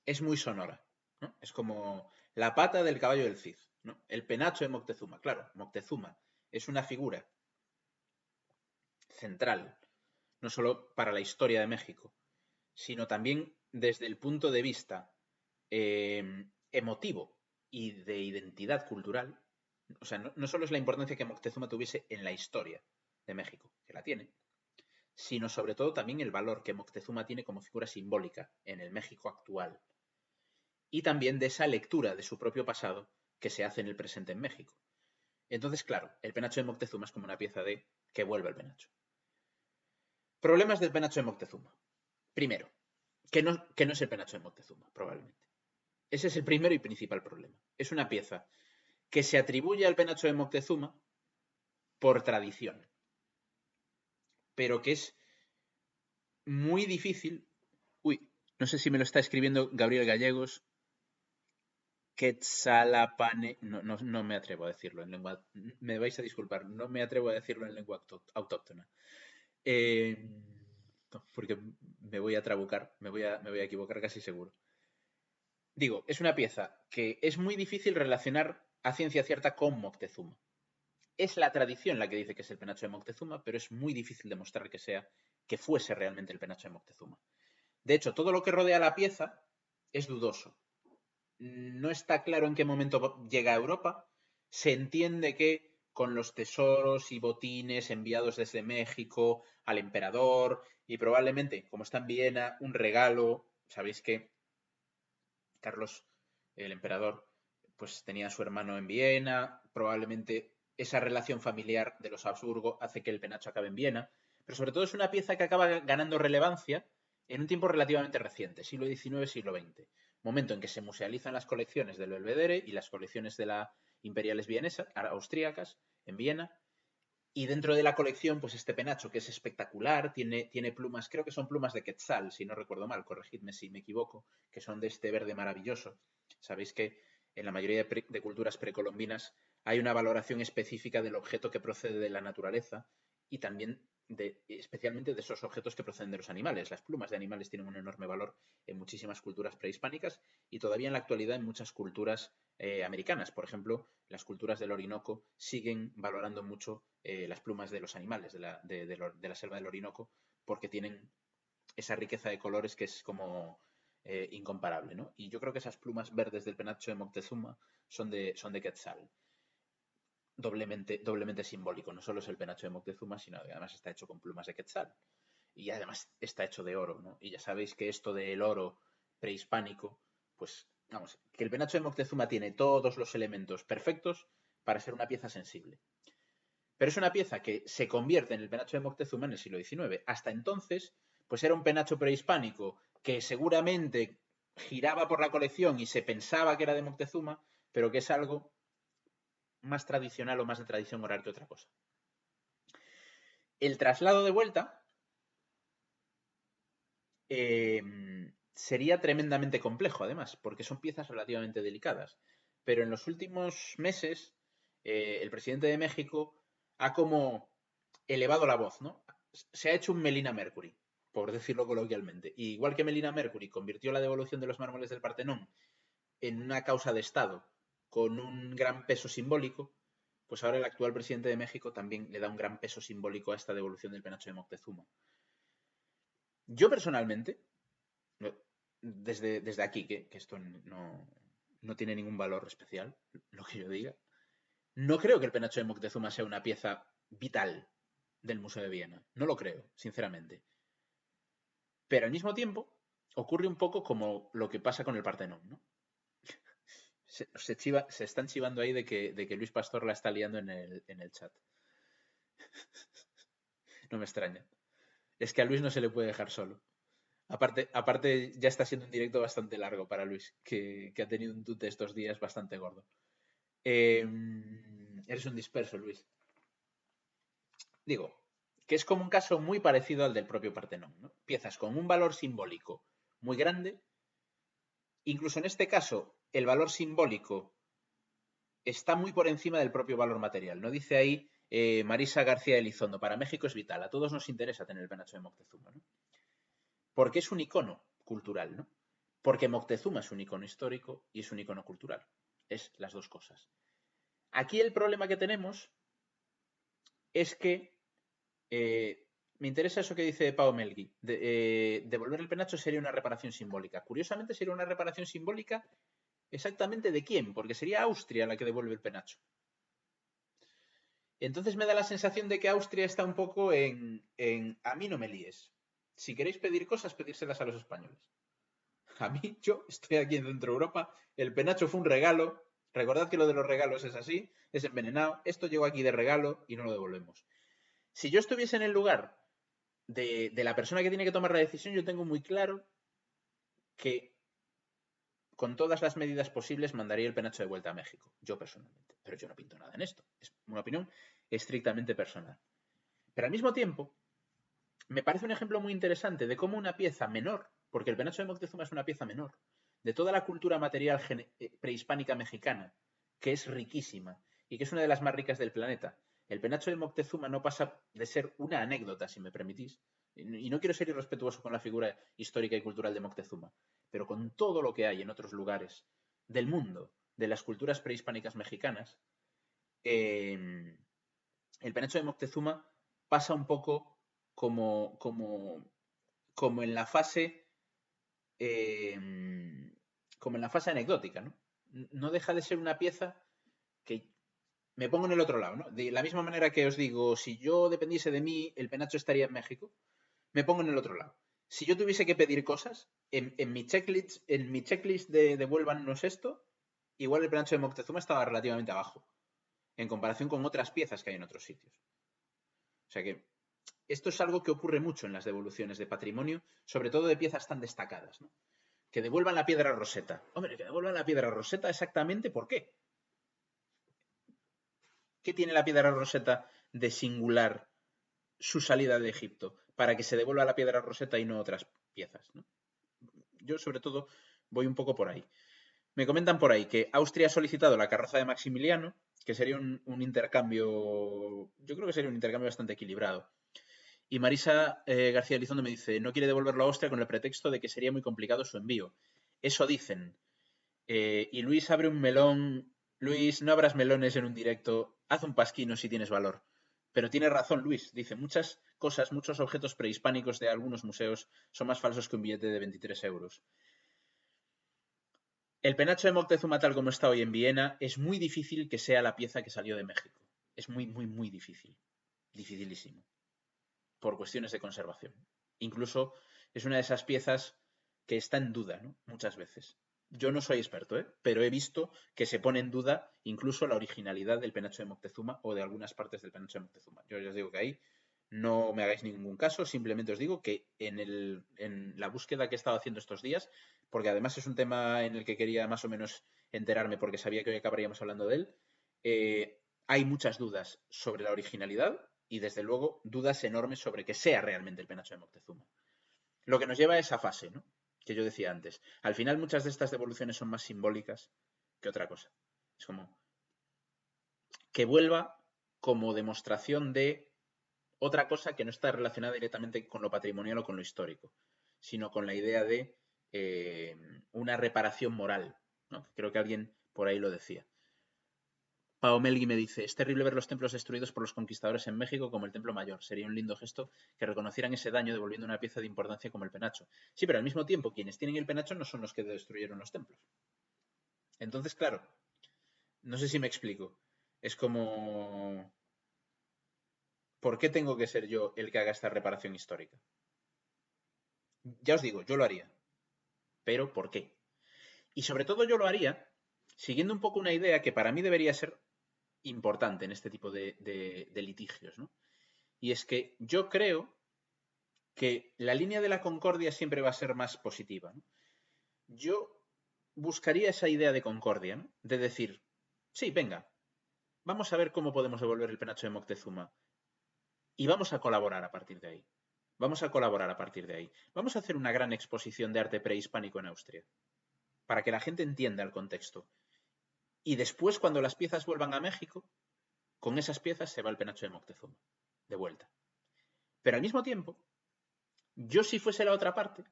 es muy sonora, ¿no? Es como la pata del caballo del Cid, ¿no? El penacho de Moctezuma. Claro, Moctezuma es una figura central, no solo para la historia de México, sino también desde el punto de vista emotivo y de identidad cultural. O sea, no solo es la importancia que Moctezuma tuviese en la historia de México, que la tiene, sino sobre todo también el valor que Moctezuma tiene como figura simbólica en el México actual. Y también de esa lectura de su propio pasado que se hace en el presente en México. Entonces, claro, el penacho de Moctezuma es como una pieza de que vuelve el penacho. Problemas del penacho de Moctezuma. Primero, que no es el penacho de Moctezuma, probablemente. Ese es el primero y principal problema. Es una pieza que se atribuye al penacho de Moctezuma por tradición. pero que es muy difícil. Uy, no sé si me lo está escribiendo Gabriel Gallegos. Quetzalapane. No me atrevo a decirlo en lengua. Me vais a disculpar, no me atrevo a decirlo en lengua autóctona. No, porque me voy a trabucar, me voy a equivocar casi seguro. Digo, es una pieza que es muy difícil relacionar a ciencia cierta con Moctezuma. Es la tradición la que dice que es el penacho de Moctezuma, pero es muy difícil demostrar que fuese realmente el penacho de Moctezuma. De hecho, todo lo que rodea la pieza es dudoso. No está claro en qué momento llega a Europa. Se entiende que con los tesoros y botines enviados desde México al emperador y probablemente, como está en Viena, un regalo. Sabéis que Carlos, el emperador, pues tenía a su hermano en Viena, probablemente esa relación familiar de los Habsburgo hace que el penacho acabe en Viena, pero sobre todo es una pieza que acaba ganando relevancia en un tiempo relativamente reciente, siglo XIX, siglo XX, momento en que se musealizan las colecciones del Belvedere y las colecciones de la imperiales vienesas, austríacas, en Viena, y dentro de la colección, pues este penacho que es espectacular, tiene plumas, creo que son plumas de quetzal, si no recuerdo mal, corregidme si me equivoco, que son de este verde maravilloso. Sabéis que en la mayoría de culturas precolombinas hay una valoración específica del objeto que procede de la naturaleza y también especialmente de esos objetos que proceden de los animales. Las plumas de animales tienen un enorme valor en muchísimas culturas prehispánicas y todavía en la actualidad en muchas culturas americanas. Por ejemplo, las culturas del Orinoco siguen valorando mucho las plumas de los animales de la selva del Orinoco porque tienen esa riqueza de colores que es como incomparable, ¿no? Y yo creo que esas plumas verdes del penacho de Moctezuma son de Quetzal. Doblemente simbólico. No solo es el penacho de Moctezuma, sino que además está hecho con plumas de Quetzal. Y además está hecho de oro, ¿no? Y ya sabéis que esto del oro prehispánico, pues, vamos, que el penacho de Moctezuma tiene todos los elementos perfectos para ser una pieza sensible. Pero es una pieza que se convierte en el penacho de Moctezuma en el siglo XIX. Hasta entonces, pues era un penacho prehispánico que seguramente giraba por la colección y se pensaba que era de Moctezuma, pero que es algo más tradicional o más de tradición oral que otra cosa. El traslado de vuelta sería tremendamente complejo, además, porque son piezas relativamente delicadas. Pero en los últimos meses, el presidente de México ha como elevado la voz, ¿no? Se ha hecho un Melina Mercury, por decirlo coloquialmente. Y igual que Melina Mercury convirtió la devolución de los mármoles del Partenón en una causa de Estado con un gran peso simbólico, pues ahora el actual presidente de México también le da un gran peso simbólico a esta devolución del penacho de Moctezuma. Yo personalmente, desde aquí, que esto no tiene ningún valor especial, lo que yo diga, no creo que el penacho de Moctezuma sea una pieza vital del Museo de Viena. No lo creo, sinceramente. Pero al mismo tiempo, ocurre un poco como lo que pasa con el Partenón, ¿no? Se están chivando ahí de que Luis Pastor la está liando en el chat. No me extraña. Es que a Luis no se le puede dejar solo. Aparte, ya está siendo un directo bastante largo para Luis, que ha tenido un tute estos días bastante gordo. Eres un disperso, Luis. Digo, que es como un caso muy parecido al del propio Partenón, ¿no? Piezas con un valor simbólico muy grande. Incluso en este caso, el valor simbólico está muy por encima del propio valor material. No dice ahí Marisa García Elizondo, para México es vital, a todos nos interesa tener el penacho de Moctezuma, ¿no? Porque es un icono cultural, ¿no? Porque Moctezuma es un icono histórico y es un icono cultural. Es las dos cosas. Aquí el problema que tenemos es que me interesa eso que dice Pau Melgui. Devolver el penacho sería una reparación simbólica. Curiosamente sería una reparación simbólica exactamente de quién, porque sería Austria la que devuelve el penacho. Entonces me da la sensación de que Austria está un poco en a mí no me líes. Si queréis pedir cosas, pedírselas a los españoles. A mí, yo estoy aquí en Centro Europa, el penacho fue un regalo. Recordad que lo de los regalos es así, es envenenado. Esto llegó aquí de regalo y no lo devolvemos. Si yo estuviese en el lugar de la persona que tiene que tomar la decisión, yo tengo muy claro que con todas las medidas posibles mandaría el penacho de vuelta a México, yo personalmente. Pero yo no pinto nada en esto. Es una opinión estrictamente personal. Pero al mismo tiempo, me parece un ejemplo muy interesante de cómo una pieza menor, porque el penacho de Moctezuma es una pieza menor, de toda la cultura material prehispánica mexicana, que es riquísima y que es una de las más ricas del planeta. El penacho de Moctezuma no pasa de ser una anécdota, si me permitís, y no quiero ser irrespetuoso con la figura histórica y cultural de Moctezuma, pero con todo lo que hay en otros lugares del mundo, de las culturas prehispánicas mexicanas, el penacho de Moctezuma pasa un poco como en la fase como en la fase anecdótica, ¿no? No deja de ser una pieza que me pongo en el otro lado, ¿no? De la misma manera que os digo, si yo dependiese de mí, el penacho estaría en México, me pongo en el otro lado. Si yo tuviese que pedir cosas, en mi checklist de devuélvanos esto, igual el penacho de Moctezuma estaba relativamente abajo, en comparación con otras piezas que hay en otros sitios. O sea que esto es algo que ocurre mucho en las devoluciones de patrimonio, sobre todo de piezas tan destacadas, ¿no? Que devuelvan la piedra roseta. Hombre, que devuelvan la piedra roseta exactamente ¿por qué? ¿Qué tiene la piedra roseta de singular su salida de Egipto para que se devuelva la piedra roseta y no otras piezas, ¿no? Yo sobre todo voy un poco por ahí. Me comentan por ahí que Austria ha solicitado la carroza de Maximiliano, que sería un intercambio, yo creo que sería un intercambio bastante equilibrado. Y Marisa García Elizondo me dice, no quiere devolverlo a Austria con el pretexto de que sería muy complicado su envío. Eso dicen. Y Luis abre un melón. Luis, no abras melones en un directo. Haz un pasquino si tienes valor. Pero tiene razón Luis. Dice, muchas cosas, muchos objetos prehispánicos de algunos museos son más falsos que un billete de 23 euros. El penacho de Moctezuma tal como está hoy en Viena es muy difícil que sea la pieza que salió de México. Es muy, muy, muy difícil. Dificilísimo. Por cuestiones de conservación. Incluso es una de esas piezas que está en duda, ¿no? Muchas veces. Yo no soy experto, ¿eh? Pero he visto que se pone en duda incluso la originalidad del penacho de Moctezuma o de algunas partes del penacho de Moctezuma. Yo os digo que ahí no me hagáis ningún caso, simplemente os digo que en la búsqueda que he estado haciendo estos días, porque además es un tema en el que quería más o menos enterarme porque sabía que hoy acabaríamos hablando de él, hay muchas dudas sobre la originalidad y desde luego dudas enormes sobre que sea realmente el penacho de Moctezuma. Lo que nos lleva a esa fase, ¿no? Que yo decía antes. Al final muchas de estas devoluciones son más simbólicas que otra cosa. Es como que vuelva como demostración de otra cosa que no está relacionada directamente con lo patrimonial o con lo histórico, sino con la idea de una reparación moral, ¿no? Creo que alguien por ahí lo decía. Pao Melgui me dice, es terrible ver los templos destruidos por los conquistadores en México como el Templo Mayor. Sería un lindo gesto que reconocieran ese daño devolviendo una pieza de importancia como el penacho. Sí, pero al mismo tiempo quienes tienen el penacho no son los que destruyeron los templos. Entonces, claro, no sé si me explico. Es como... ¿Por qué tengo que ser yo el que haga esta reparación histórica? Ya os digo, yo lo haría. Pero ¿por qué? Y sobre todo yo lo haría siguiendo un poco una idea que para mí debería ser importante en este tipo de litigios, ¿no? Y es que yo creo que la línea de la concordia siempre va a ser más positiva, ¿no? Yo buscaría esa idea de concordia, ¿no? De decir, sí, venga, vamos a ver cómo podemos devolver el penacho de Moctezuma y vamos a colaborar a partir de ahí. Vamos a colaborar a partir de ahí. Vamos a hacer una gran exposición de arte prehispánico en Austria para que la gente entienda el contexto. Y después, cuando las piezas vuelvan a México, con esas piezas se va el penacho de Moctezuma, de vuelta. Pero al mismo tiempo, yo si fuese la otra parte,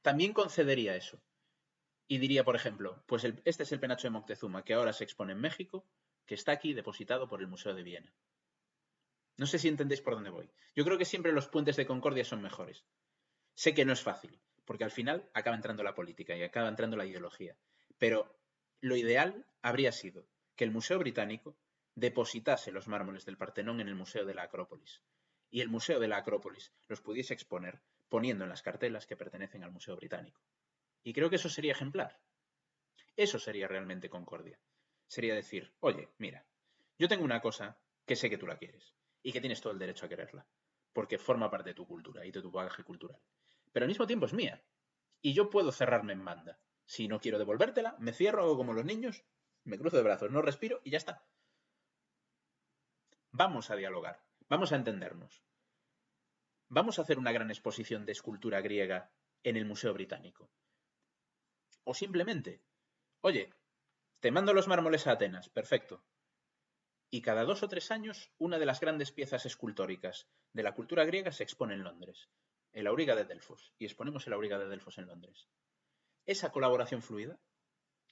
también concedería eso. Y diría, por ejemplo, pues este es el penacho de Moctezuma, que ahora se expone en México, que está aquí depositado por el Museo de Viena. No sé si entendéis por dónde voy. Yo creo que siempre los puentes de concordia son mejores. Sé que no es fácil, porque al final acaba entrando la política y acaba entrando la ideología. Pero lo ideal habría sido que el Museo Británico depositase los mármoles del Partenón en el Museo de la Acrópolis. Y el Museo de la Acrópolis los pudiese exponer poniendo en las cartelas que pertenecen al Museo Británico. Y creo que eso sería ejemplar. Eso sería realmente concordia. Sería decir, oye, mira, yo tengo una cosa que sé que tú la quieres y que tienes todo el derecho a quererla, porque forma parte de tu cultura y de tu bagaje cultural. Pero al mismo tiempo es mía. Y yo puedo cerrarme en banda. Si no quiero devolvértela, me cierro, hago como los niños, me cruzo de brazos, no respiro y ya está. Vamos a dialogar, vamos a entendernos. vamos a hacer una gran exposición de escultura griega en el Museo Británico. O simplemente, oye, te mando los mármoles a Atenas, perfecto. Y cada 2 o 3 años, una de las grandes piezas escultóricas de la cultura griega se expone en Londres, el Auriga de Delfos, y exponemos el Auriga de Delfos en Londres. Esa colaboración fluida,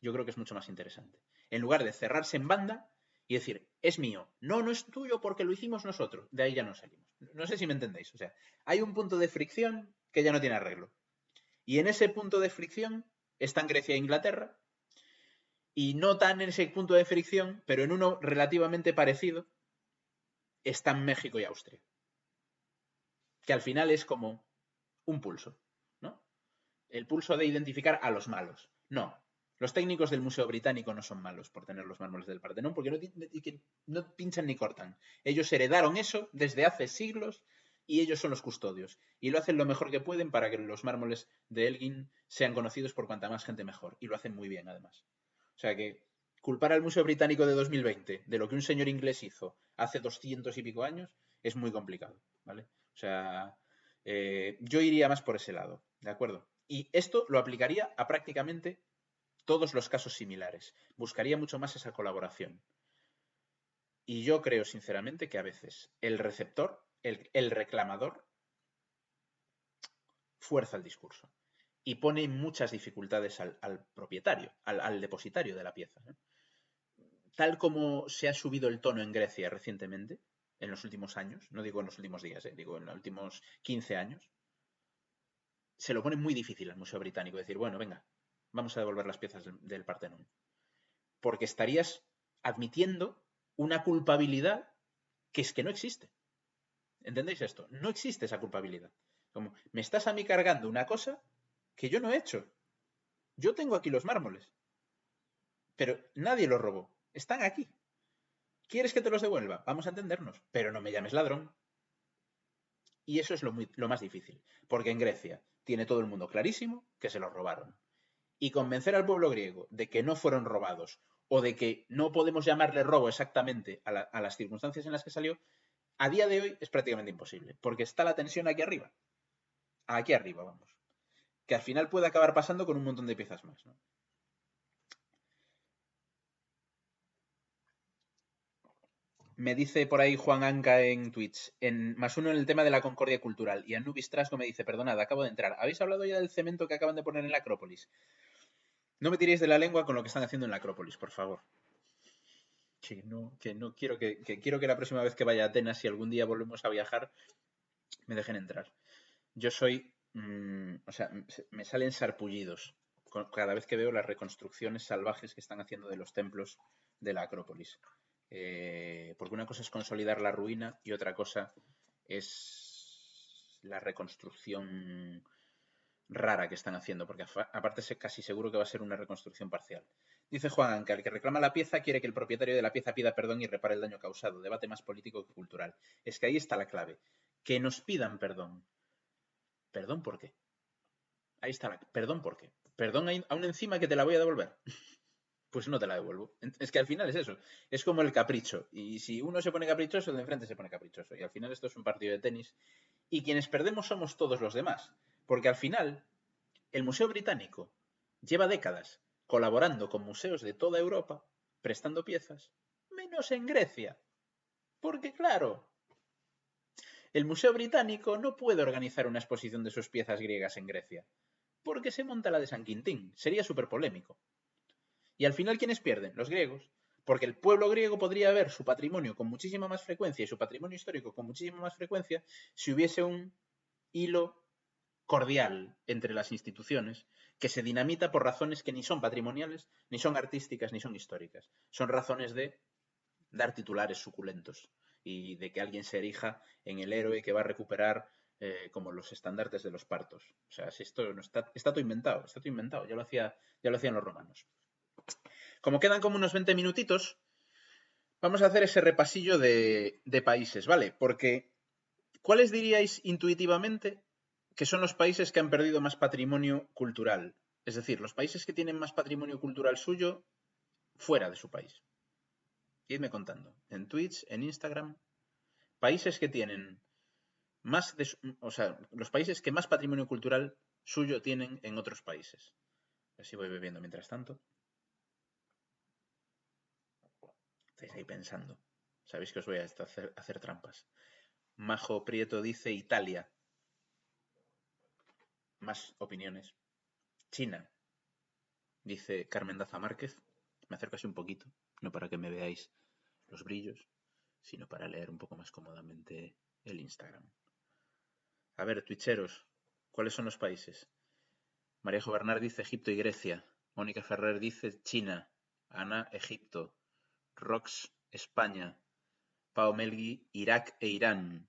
yo creo que es mucho más interesante. En lugar de cerrarse en banda y decir, es mío, no, no es tuyo porque lo hicimos nosotros, de ahí ya no salimos. No sé si me entendéis, o sea, hay un punto de fricción que ya no tiene arreglo. Y en ese punto de fricción están Grecia e Inglaterra, y no tan en ese punto de fricción, pero en uno relativamente parecido, están México y Austria. Que al final es como un pulso, ¿no? El pulso de identificar a los malos. No, los técnicos del Museo Británico no son malos por tener los mármoles del Partenón, porque no pinchan ni cortan. Ellos heredaron eso desde hace siglos y ellos son los custodios. Y lo hacen lo mejor que pueden para que los mármoles de Elgin sean conocidos por cuanta más gente mejor. Y lo hacen muy bien, además. O sea que culpar al Museo Británico de 2020 de lo que un señor inglés hizo hace 200 y pico años es muy complicado, ¿vale? O sea, yo iría más por ese lado, ¿de acuerdo? Y esto lo aplicaría a prácticamente todos los casos similares. Buscaría mucho más esa colaboración. Y yo creo, sinceramente, que a veces el receptor, el reclamador, fuerza el discurso y pone muchas dificultades al propietario, al depositario de la pieza, ¿no? Tal como se ha subido el tono en Grecia recientemente, en los últimos años, no digo en los últimos días, digo en los últimos 15 años, se lo pone muy difícil al Museo Británico decir, bueno, venga, vamos a devolver las piezas del Partenón. Porque estarías admitiendo una culpabilidad que es que no existe. ¿Entendéis esto? No existe esa culpabilidad. Como, me estás a mí cargando una cosa que yo no he hecho. Yo tengo aquí los mármoles. Pero nadie los robó. Están aquí. ¿Quieres que te los devuelva? Vamos a entendernos. Pero no me llames ladrón. Y eso es lo más difícil. Porque en Grecia tiene todo el mundo clarísimo que se los robaron. Y convencer al pueblo griego de que no fueron robados o de que no podemos llamarle robo exactamente a las circunstancias en las que salió, a día de hoy es prácticamente imposible. Porque está la tensión aquí arriba. Aquí arriba, vamos. Que al final puede acabar pasando con un montón de piezas más, ¿no? Me dice por ahí Juan Anca en Twitch, más uno en el tema de la concordia cultural. Y Anubis Trasgo me dice, perdonad, acabo de entrar. ¿Habéis hablado ya del cemento que acaban de poner en la Acrópolis? No me tiréis de la lengua con lo que están haciendo en la Acrópolis, por favor. Que no quiero quiero que la próxima vez que vaya a Atenas, si algún día volvemos a viajar, me dejen entrar. Yo soy, o sea, me salen sarpullidos cada vez que veo las reconstrucciones salvajes que están haciendo de los templos de la Acrópolis. Porque una cosa es consolidar la ruina y otra cosa es la reconstrucción rara que están haciendo, porque aparte es casi seguro que va a ser una reconstrucción parcial. Dice Juan que el que reclama la pieza quiere que el propietario de la pieza pida perdón y repare el daño causado. Debate más político que cultural. Es que ahí está la clave. Que nos pidan perdón. ¿Perdón por qué? Ahí está la... ¿Perdón por qué? ¿Perdón a una encima que te la voy a devolver? Pues no te la devuelvo. Es que al final es eso. Es como el capricho. Y si uno se pone caprichoso, el de enfrente se pone caprichoso. Y al final esto es un partido de tenis. Y quienes perdemos somos todos los demás. Porque al final, el Museo Británico lleva décadas colaborando con museos de toda Europa, prestando piezas, menos en Grecia. Porque claro, el Museo Británico no puede organizar una exposición de sus piezas griegas en Grecia. Porque se monta la de San Quintín. Sería súper polémico. Y al final, ¿quiénes pierden? Los griegos. Porque el pueblo griego podría ver su patrimonio con muchísima más frecuencia y su patrimonio histórico con muchísima más frecuencia si hubiese un hilo cordial entre las instituciones que se dinamita por razones que ni son patrimoniales, ni son artísticas, ni son históricas. Son razones de dar titulares suculentos y de que alguien se erija en el héroe que va a recuperar como los estandartes de los partos. O sea, si esto no está todo inventado, está todo inventado. Ya lo hacían los romanos. Como quedan como unos 20 minutitos, vamos a hacer ese repasillo de países, ¿vale? Porque, ¿cuáles diríais intuitivamente que son los países que han perdido más patrimonio cultural? Es decir, los países que tienen más patrimonio cultural suyo fuera de su país. Idme contando. En Twitch, en Instagram. Países que tienen o sea, los países que más patrimonio cultural suyo tienen en otros países. Así voy bebiendo mientras tanto. Estáis ahí pensando. Sabéis que os voy a hacer trampas. Majo Prieto dice Italia. Más opiniones. China, dice Carmen Daza Márquez. Me acerco así un poquito, no para que me veáis los brillos, sino para leer un poco más cómodamente el Instagram. A ver, twitcheros, ¿cuáles son los países? María Bernard dice Egipto y Grecia. Mónica Ferrer dice China. Ana, Egipto. Rox, España. Pao Melgui, Irak e Irán.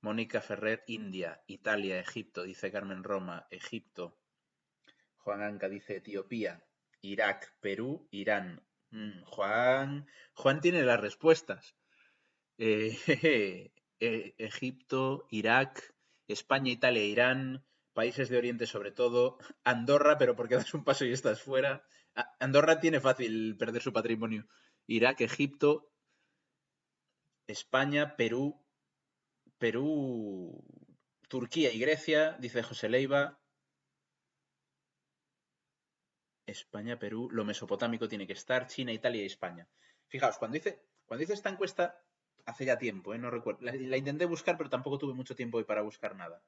Mónica Ferrer, India. Italia, Egipto, dice Carmen Roma. Egipto. Juan Anca dice Etiopía. Irak, Perú, Irán. Juan tiene las respuestas. Egipto, Irak, España, Italia, Irán, países de Oriente sobre todo, Andorra, pero porque das un paso y estás fuera. Andorra tiene fácil perder su patrimonio. Irak, Egipto, España, Perú, Turquía y Grecia, dice José Leiva. España, Perú, lo mesopotámico tiene que estar, China, Italia y España. Fijaos, cuando hice esta encuesta hace ya tiempo, no recuerdo. La intenté buscar, pero tampoco tuve mucho tiempo hoy para buscar nada.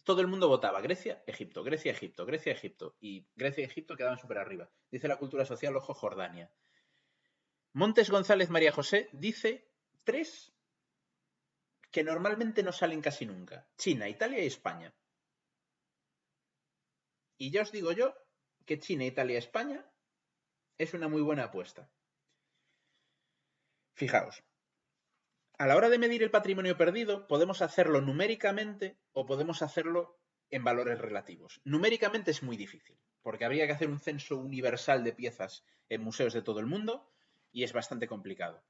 Todo el mundo votaba Grecia, Egipto, Grecia, Egipto, Grecia, Egipto. Y Grecia y Egipto quedaban súper arriba. Dice la cultura social, ojo, Jordania. Montes González María José dice 3 que normalmente no salen casi nunca. China, Italia y España. Y ya os digo yo que China, Italia y España es una muy buena apuesta. Fijaos, a la hora de medir el patrimonio perdido, podemos hacerlo numéricamente o podemos hacerlo en valores relativos. Numéricamente es muy difícil, porque habría que hacer un censo universal de piezas en museos de todo el mundo y es bastante complicado.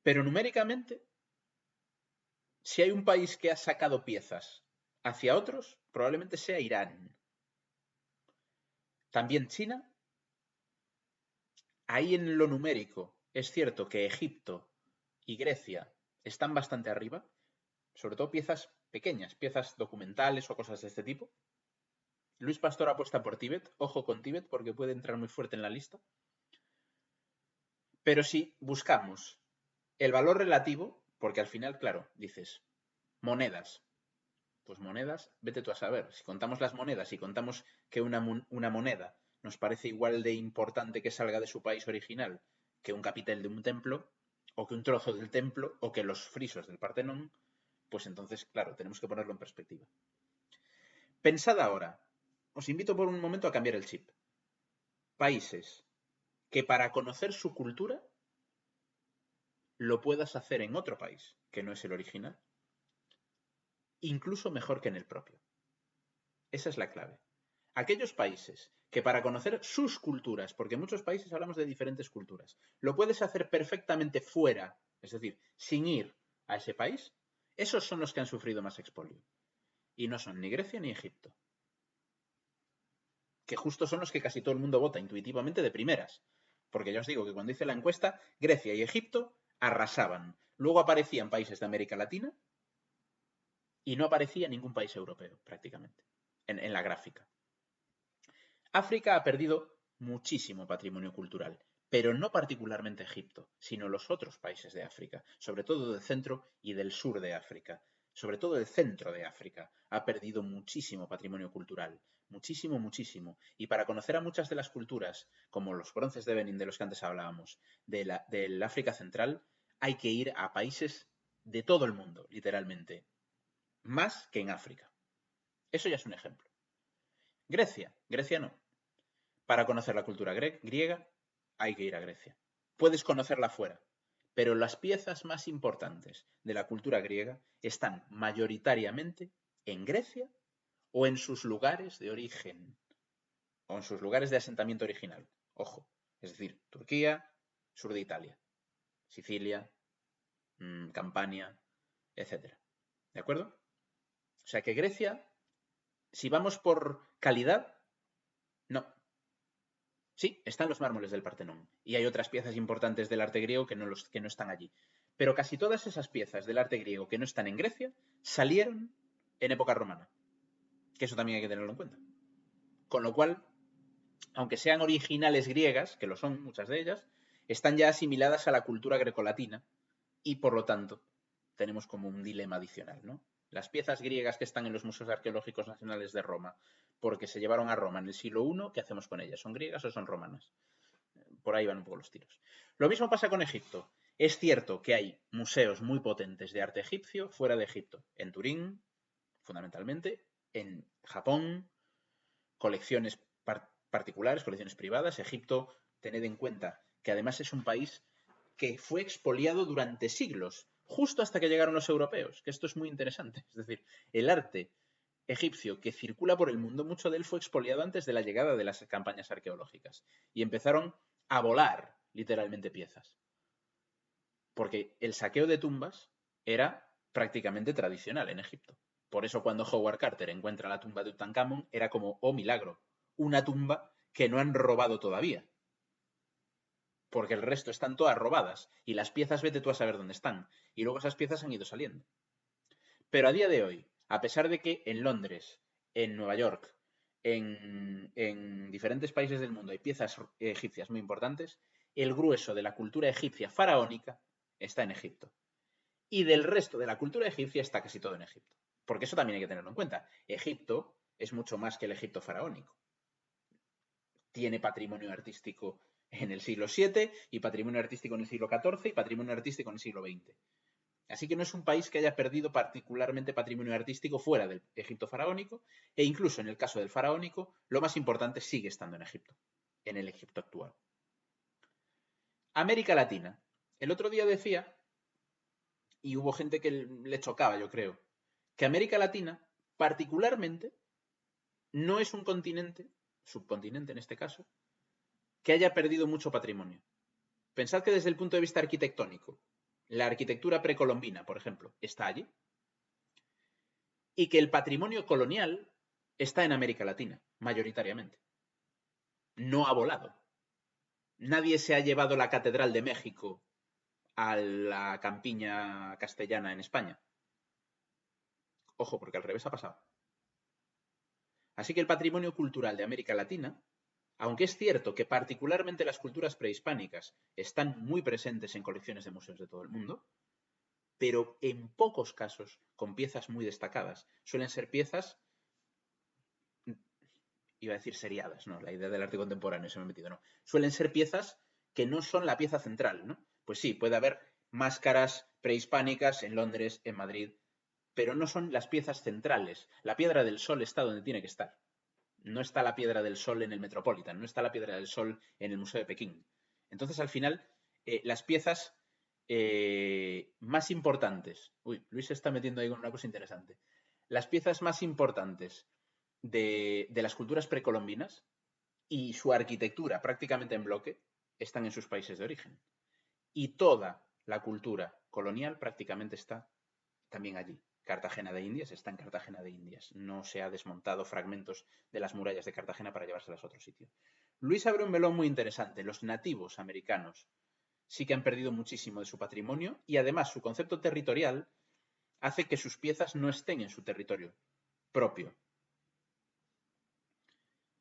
Pero numéricamente, si hay un país que ha sacado piezas hacia otros, probablemente sea Irán. También China. Ahí en lo numérico es cierto que Egipto y Grecia están bastante arriba, sobre todo piezas pequeñas, piezas documentales o cosas de este tipo. Luis Pastor apuesta por Tíbet, ojo con Tíbet porque puede entrar muy fuerte en la lista. Pero si buscamos el valor relativo, porque al final, claro, dices, monedas. Pues monedas, vete tú a saber. Si contamos las monedas y contamos que una moneda nos parece igual de importante que salga de su país original que un capitel de un templo, o que un trozo del templo, o que los frisos del Partenón, pues entonces, claro, tenemos que ponerlo en perspectiva. Pensad ahora, os invito por un momento a cambiar el chip. Países que para conocer su cultura lo puedas hacer en otro país, que no es el original, incluso mejor que en el propio. Esa es la clave. Aquellos países que para conocer sus culturas, porque en muchos países hablamos de diferentes culturas, lo puedes hacer perfectamente fuera, es decir, sin ir a ese país, esos son los que han sufrido más expolio. Y no son ni Grecia ni Egipto. Que justo son los que casi todo el mundo vota intuitivamente de primeras. Porque ya os digo que cuando hice la encuesta, Grecia y Egipto arrasaban. Luego aparecían países de América Latina y no aparecía ningún país europeo, prácticamente, en la gráfica. África ha perdido muchísimo patrimonio cultural, pero no particularmente Egipto, sino los otros países de África, sobre todo del centro y del sur de África. Sobre todo el centro de África ha perdido muchísimo patrimonio cultural, muchísimo, muchísimo. Y para conocer a muchas de las culturas, como los bronces de Benin de los que antes hablábamos, del África Central, hay que ir a países de todo el mundo, literalmente, más que en África. Eso ya es un ejemplo. Grecia no. Para conocer la cultura griega hay que ir a Grecia. Puedes conocerla fuera, pero las piezas más importantes de la cultura griega están mayoritariamente en Grecia o en sus lugares de origen, o en sus lugares de asentamiento original. Ojo, es decir, Turquía, sur de Italia, Sicilia, Campania, etc. ¿De acuerdo? O sea que Grecia, si vamos por calidad, no. Sí, están los mármoles del Partenón. Y hay otras piezas importantes del arte griego que no están allí. Pero casi todas esas piezas del arte griego que no están en Grecia salieron en época romana. Que eso también hay que tenerlo en cuenta. Con lo cual, aunque sean originales griegas, que lo son muchas de ellas, están ya asimiladas a la cultura grecolatina y por lo tanto tenemos como un dilema adicional, ¿no? Las piezas griegas que están en los museos arqueológicos nacionales de Roma, porque se llevaron a Roma en el siglo I, ¿qué hacemos con ellas? ¿Son griegas o son romanas? Por ahí van un poco los tiros. Lo mismo pasa con Egipto. Es cierto que hay museos muy potentes de arte egipcio fuera de Egipto, en Turín, fundamentalmente, en Japón, colecciones particulares, colecciones privadas. Egipto, tened en cuenta que además es un país que fue expoliado durante siglos, justo hasta que llegaron los europeos, que esto es muy interesante. Es decir, el arte egipcio que circula por el mundo, mucho de él fue expoliado antes de la llegada de las campañas arqueológicas. Y empezaron a volar literalmente piezas. Porque el saqueo de tumbas era prácticamente tradicional en Egipto. Por eso cuando Howard Carter encuentra la tumba de Tutankamón era como, oh milagro, una tumba que no han robado todavía. Porque el resto están todas robadas y las piezas vete tú a saber dónde están. Y luego esas piezas han ido saliendo. Pero a día de hoy, a pesar de que en Londres, en Nueva York, en diferentes países del mundo hay piezas egipcias muy importantes, el grueso de la cultura egipcia faraónica está en Egipto. Y del resto de la cultura egipcia está casi todo en Egipto. Porque eso también hay que tenerlo en cuenta. Egipto es mucho más que el Egipto faraónico. Tiene patrimonio artístico en el siglo VII y patrimonio artístico en el siglo XIV y patrimonio artístico en el siglo XX. Así que no es un país que haya perdido particularmente patrimonio artístico fuera del Egipto faraónico, e incluso en el caso del faraónico, lo más importante sigue estando en Egipto, en el Egipto actual. América Latina. El otro día decía, y hubo gente que le chocaba, yo creo, que América Latina, particularmente, no es un continente, subcontinente en este caso, que haya perdido mucho patrimonio. Pensad que desde el punto de vista arquitectónico, la arquitectura precolombina, por ejemplo, está allí, y que el patrimonio colonial está en América Latina, mayoritariamente. No ha volado. Nadie se ha llevado la Catedral de México a la campiña castellana en España. Ojo, porque al revés ha pasado. Así que el patrimonio cultural de América Latina, aunque es cierto que particularmente las culturas prehispánicas están muy presentes en colecciones de museos de todo el mundo, pero en pocos casos con piezas muy destacadas. Suelen ser piezas, iba a decir seriadas, ¿no? La idea del arte contemporáneo se me ha metido, no. Suelen ser piezas que no son la pieza central, ¿no? Pues sí, puede haber máscaras prehispánicas en Londres, en Madrid, pero no son las piezas centrales. La Piedra del Sol está donde tiene que estar. No está la Piedra del Sol en el Metropolitan, no está la Piedra del Sol en el Museo de Pekín. Entonces, al final, las piezas más importantes... Uy, Luis se está metiendo ahí con una cosa interesante. Las piezas más importantes de las culturas precolombinas y su arquitectura prácticamente en bloque están en sus países de origen. Y toda la cultura colonial prácticamente está también allí. Cartagena de Indias está en Cartagena de Indias. No se ha desmontado fragmentos de las murallas de Cartagena para llevárselas a otro sitio. Luis abre un melón muy interesante. Los nativos americanos sí que han perdido muchísimo de su patrimonio y además su concepto territorial hace que sus piezas no estén en su territorio propio.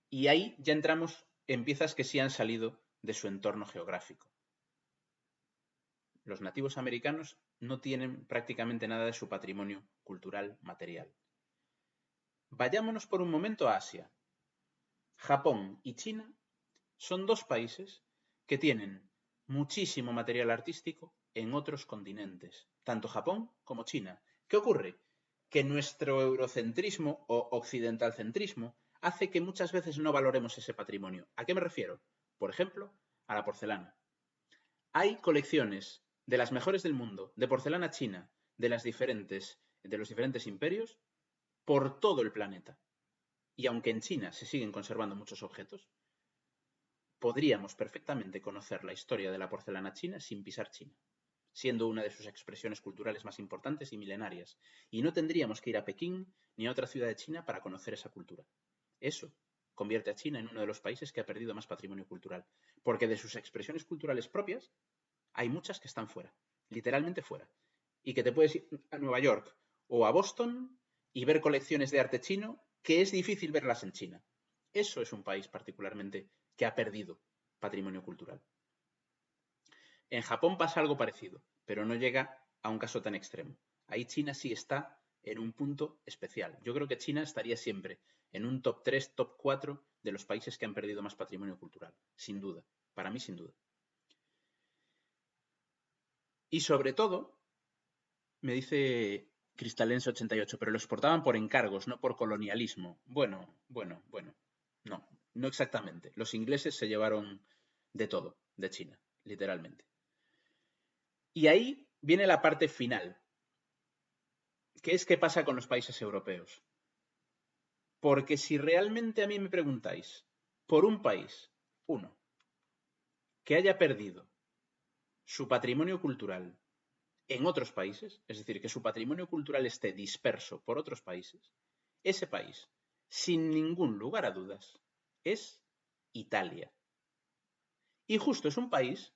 Y ahí ya entramos en piezas que sí han salido de su entorno geográfico. Los nativos americanos no tienen prácticamente nada de su patrimonio cultural material. Vayámonos por un momento a Asia. Japón y China son dos países que tienen muchísimo material artístico en otros continentes, tanto Japón como China. ¿Qué ocurre? Que nuestro eurocentrismo o occidentalcentrismo hace que muchas veces no valoremos ese patrimonio. ¿A qué me refiero? Por ejemplo, a la porcelana. Hay colecciones de las mejores del mundo, de porcelana china, de los diferentes imperios, por todo el planeta. Y aunque en China se siguen conservando muchos objetos, podríamos perfectamente conocer la historia de la porcelana china sin pisar China, siendo una de sus expresiones culturales más importantes y milenarias. Y no tendríamos que ir a Pekín ni a otra ciudad de China para conocer esa cultura. Eso convierte a China en uno de los países que ha perdido más patrimonio cultural. Porque de sus expresiones culturales propias, hay muchas que están fuera, literalmente fuera. Y que te puedes ir a Nueva York o a Boston y ver colecciones de arte chino que es difícil verlas en China. Eso es un país particularmente que ha perdido patrimonio cultural. En Japón pasa algo parecido, pero no llega a un caso tan extremo. Ahí China sí está en un punto especial. Yo creo que China estaría siempre en un top 3, top 4 de los países que han perdido más patrimonio cultural. Sin duda. Para mí, sin duda. Y sobre todo, me dice Cristalense88, pero lo exportaban por encargos, no por colonialismo. Bueno. No, no exactamente. Los ingleses se llevaron de todo, de China, literalmente. Y ahí viene la parte final, que es qué pasa con los países europeos. Porque si realmente a mí me preguntáis por un país, uno, que haya perdido su patrimonio cultural en otros países, es decir, que su patrimonio cultural esté disperso por otros países, ese país, sin ningún lugar a dudas, es Italia. Y justo es un país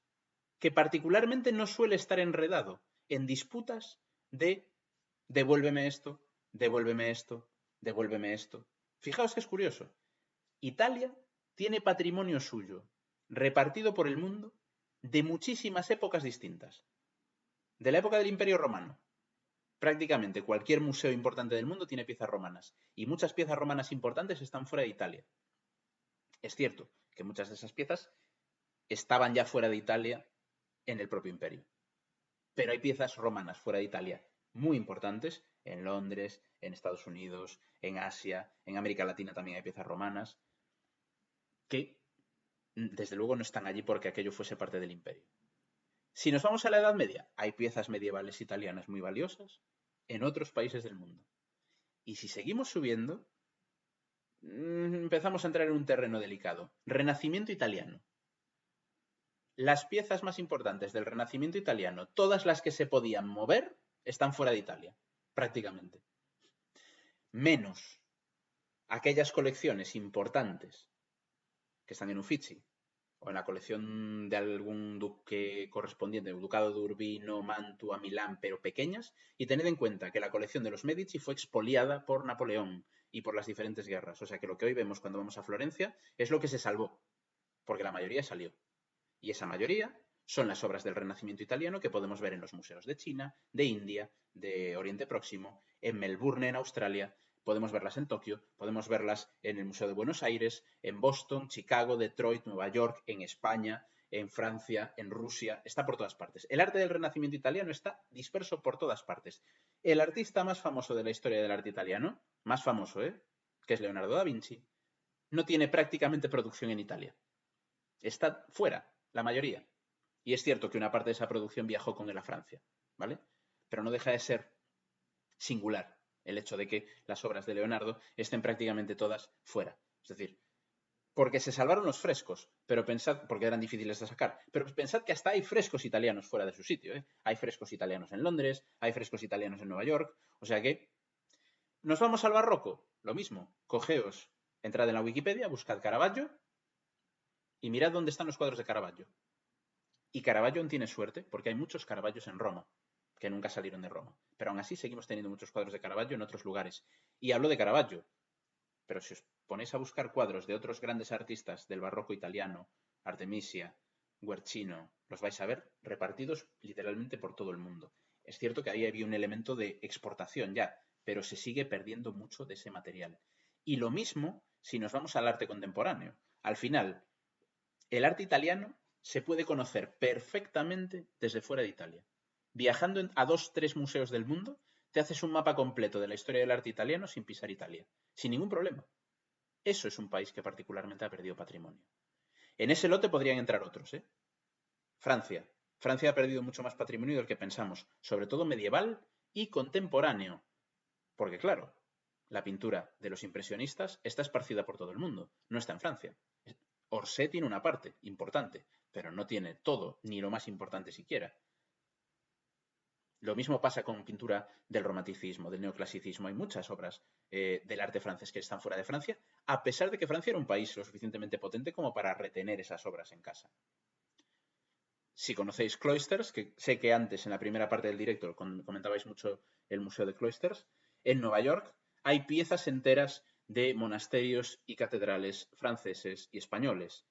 que particularmente no suele estar enredado en disputas de devuélveme esto, devuélveme esto, devuélveme esto. Fijaos que es curioso. Italia tiene patrimonio suyo, repartido por el mundo, de muchísimas épocas distintas. De la época del Imperio Romano, prácticamente cualquier museo importante del mundo tiene piezas romanas, y muchas piezas romanas importantes están fuera de Italia. Es cierto que muchas de esas piezas estaban ya fuera de Italia en el propio imperio. Pero hay piezas romanas fuera de Italia muy importantes, en Londres, en Estados Unidos, en Asia, en América Latina también hay piezas romanas, que desde luego no están allí porque aquello fuese parte del imperio. Si nos vamos a la Edad Media, hay piezas medievales italianas muy valiosas en otros países del mundo. Y si seguimos subiendo, empezamos a entrar en un terreno delicado. Renacimiento italiano. Las piezas más importantes del Renacimiento italiano, todas las que se podían mover, están fuera de Italia, prácticamente. Menos aquellas colecciones importantes que están en Uffizi, o en la colección de algún duque correspondiente, el ducado de Urbino, Mantua, Milán, pero pequeñas, y tened en cuenta que la colección de los Medici fue expoliada por Napoleón y por las diferentes guerras. O sea que lo que hoy vemos cuando vamos a Florencia es lo que se salvó, porque la mayoría salió. Y esa mayoría son las obras del Renacimiento italiano que podemos ver en los museos de China, de India, de Oriente Próximo, en Melbourne, en Australia, podemos verlas en Tokio, podemos verlas en el Museo de Buenos Aires, en Boston, Chicago, Detroit, Nueva York, en España, en Francia, en Rusia, está por todas partes. El arte del Renacimiento italiano está disperso por todas partes. El artista más famoso de la historia del arte italiano, más famoso, que es Leonardo da Vinci, no tiene prácticamente producción en Italia. Está fuera, la mayoría. Y es cierto que una parte de esa producción viajó con él a Francia, ¿vale? Pero no deja de ser singular el hecho de que las obras de Leonardo estén prácticamente todas fuera. Es decir, porque se salvaron los frescos, pero pensad, porque eran difíciles de sacar, pero pensad que hasta hay frescos italianos fuera de su sitio, ¿eh? Hay frescos italianos en Londres, hay frescos italianos en Nueva York, o sea que ¿nos vamos al barroco? Lo mismo, cogeos, entrad en la Wikipedia, buscad Caravaggio y mirad dónde están los cuadros de Caravaggio. Y Caravaggio aún tiene suerte, porque hay muchos Caravaggios en Roma, que nunca salieron de Roma. Pero aún así seguimos teniendo muchos cuadros de Caravaggio en otros lugares. Y hablo de Caravaggio, pero si os ponéis a buscar cuadros de otros grandes artistas del barroco italiano, Artemisia, Guercino, los vais a ver repartidos literalmente por todo el mundo. Es cierto que ahí había un elemento de exportación ya, pero se sigue perdiendo mucho de ese material. Y lo mismo si nos vamos al arte contemporáneo. Al final, el arte italiano se puede conocer perfectamente desde fuera de Italia. Viajando a 2-3 museos del mundo, te haces un mapa completo de la historia del arte italiano sin pisar Italia, sin ningún problema. Eso es un país que particularmente ha perdido patrimonio. En ese lote podrían entrar otros, ¿eh? Francia. Francia ha perdido mucho más patrimonio del que pensamos, sobre todo medieval y contemporáneo. Porque claro, la pintura de los impresionistas está esparcida por todo el mundo, no está en Francia. Orsay tiene una parte importante, pero no tiene todo, ni lo más importante siquiera. Lo mismo pasa con pintura del romanticismo, del neoclasicismo. Hay muchas obras del arte francés que están fuera de Francia, a pesar de que Francia era un país lo suficientemente potente como para retener esas obras en casa. Si conocéis Cloisters, que sé que antes en la primera parte del directo comentabais mucho el Museo de Cloisters, en Nueva York hay piezas enteras de monasterios y catedrales franceses y españoles.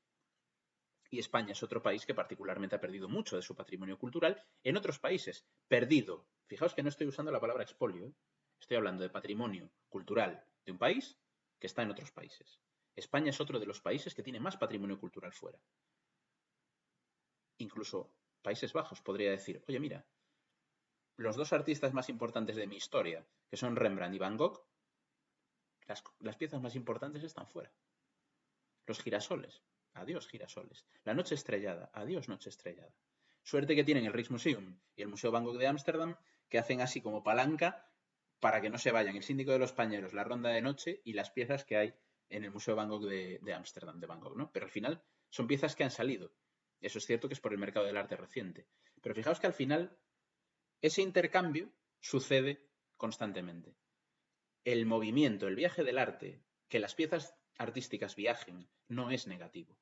Y España es otro país que particularmente ha perdido mucho de su patrimonio cultural en otros países. Perdido. Fijaos que no estoy usando la palabra expolio. Estoy hablando de patrimonio cultural de un país que está en otros países. España es otro de los países que tiene más patrimonio cultural fuera. Incluso Países Bajos podría decir, oye, mira, los dos artistas más importantes de mi historia, que son Rembrandt y Van Gogh, las piezas más importantes están fuera. Los girasoles, adiós girasoles. La noche estrellada, adiós noche estrellada. Suerte que tienen el Rijksmuseum y el Museo Van Gogh de Ámsterdam, que hacen así como palanca para que no se vayan el Síndico de los Pañeros, la Ronda de Noche y las piezas que hay en el Museo Van Gogh de Ámsterdam, de Van Gogh, ¿no? Pero al final son piezas que han salido. Eso es cierto que es por el mercado del arte reciente. Pero fijaos que al final ese intercambio sucede constantemente. El movimiento, el viaje del arte, que las piezas artísticas viajen, no es negativo.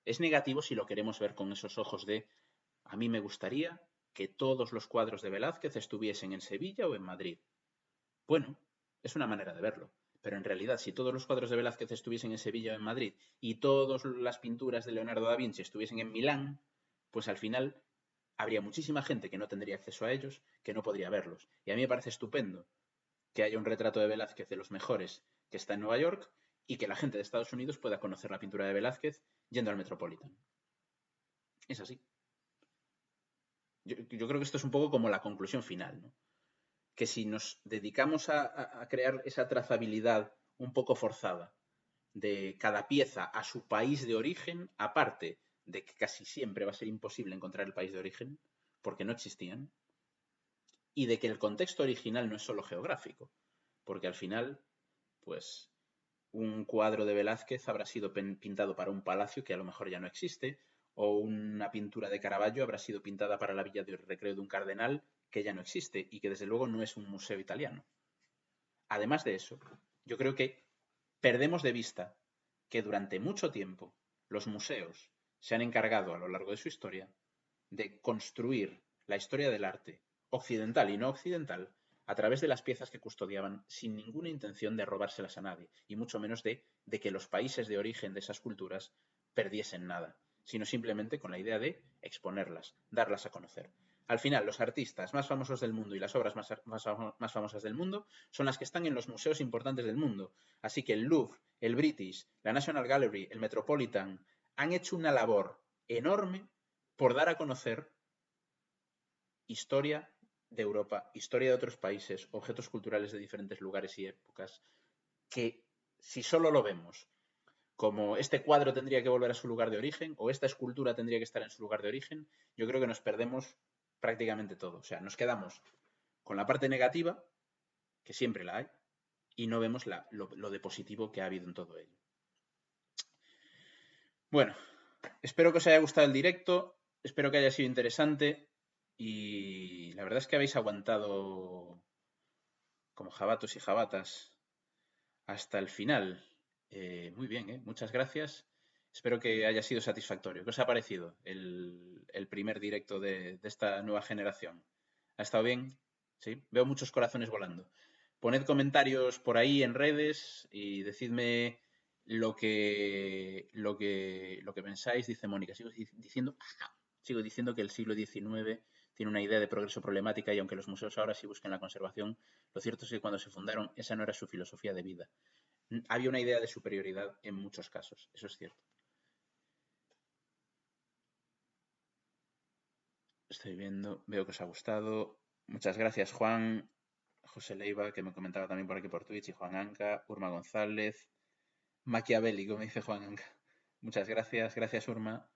Es negativo si lo queremos ver con esos ojos de a mí me gustaría que todos los cuadros de Velázquez estuviesen en Sevilla o en Madrid. Bueno, es una manera de verlo. Pero en realidad, si todos los cuadros de Velázquez estuviesen en Sevilla o en Madrid y todas las pinturas de Leonardo da Vinci estuviesen en Milán, pues al final habría muchísima gente que no tendría acceso a ellos, que no podría verlos. Y a mí me parece estupendo que haya un retrato de Velázquez de los mejores que está en Nueva York y que la gente de Estados Unidos pueda conocer la pintura de Velázquez yendo al Metropolitan. Es así. Yo creo que esto es un poco como la conclusión final, ¿no? Que si nos dedicamos a crear esa trazabilidad un poco forzada de cada pieza a su país de origen, aparte de que casi siempre va a ser imposible encontrar el país de origen, porque no existían, y de que el contexto original no es solo geográfico, porque al final, pues, un cuadro de Velázquez habrá sido pintado para un palacio que a lo mejor ya no existe, o una pintura de Caravaggio habrá sido pintada para la villa de recreo de un cardenal que ya no existe y que desde luego no es un museo italiano. Además de eso, yo creo que perdemos de vista que durante mucho tiempo los museos se han encargado a lo largo de su historia de construir la historia del arte occidental y no occidental a través de las piezas que custodiaban sin ninguna intención de robárselas a nadie y mucho menos de que los países de origen de esas culturas perdiesen nada, sino simplemente con la idea de exponerlas, darlas a conocer. Al final, los artistas más famosos del mundo y las obras más famosas del mundo son las que están en los museos importantes del mundo. Así que el Louvre, el British, la National Gallery, el Metropolitan han hecho una labor enorme por dar a conocer historia de Europa, historia de otros países, objetos culturales de diferentes lugares y épocas, que si solo lo vemos como este cuadro tendría que volver a su lugar de origen o esta escultura tendría que estar en su lugar de origen, yo creo que nos perdemos prácticamente todo. O sea, nos quedamos con la parte negativa, que siempre la hay, y no vemos lo de positivo que ha habido en todo ello. Bueno, espero que os haya gustado el directo, espero que haya sido interesante y la verdad es que habéis aguantado como jabatos y jabatas hasta el final. Muy bien, muchas gracias. Espero que haya sido satisfactorio. ¿Qué os ha parecido el primer directo de esta nueva generación? ¿Ha estado bien? ¿Sí? Veo muchos corazones volando. Poned comentarios por ahí en redes y decidme lo que pensáis, dice Mónica. Sigo diciendo que el siglo XIX tiene una idea de progreso problemática y aunque los museos ahora sí buscan la conservación, lo cierto es que cuando se fundaron esa no era su filosofía de vida. Había una idea de superioridad en muchos casos, eso es cierto. Estoy viendo, veo que os ha gustado. Muchas gracias, Juan, José Leiva, que me comentaba también por aquí por Twitch, y Juan Anca, Urma González, maquiavélico, me dice Juan Anca. Muchas gracias, gracias Urma.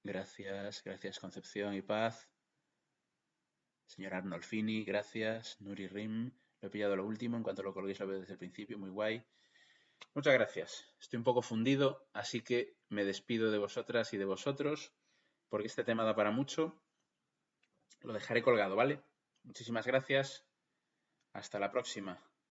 Gracias Concepción y Paz. Señor Arnolfini, gracias. Nuri Rim, lo he pillado lo último, en cuanto lo colguéis lo veo desde el principio, muy guay. Muchas gracias. Estoy un poco fundido, así que me despido de vosotras y de vosotros, porque este tema da para mucho. Lo dejaré colgado, ¿vale? Muchísimas gracias. Hasta la próxima.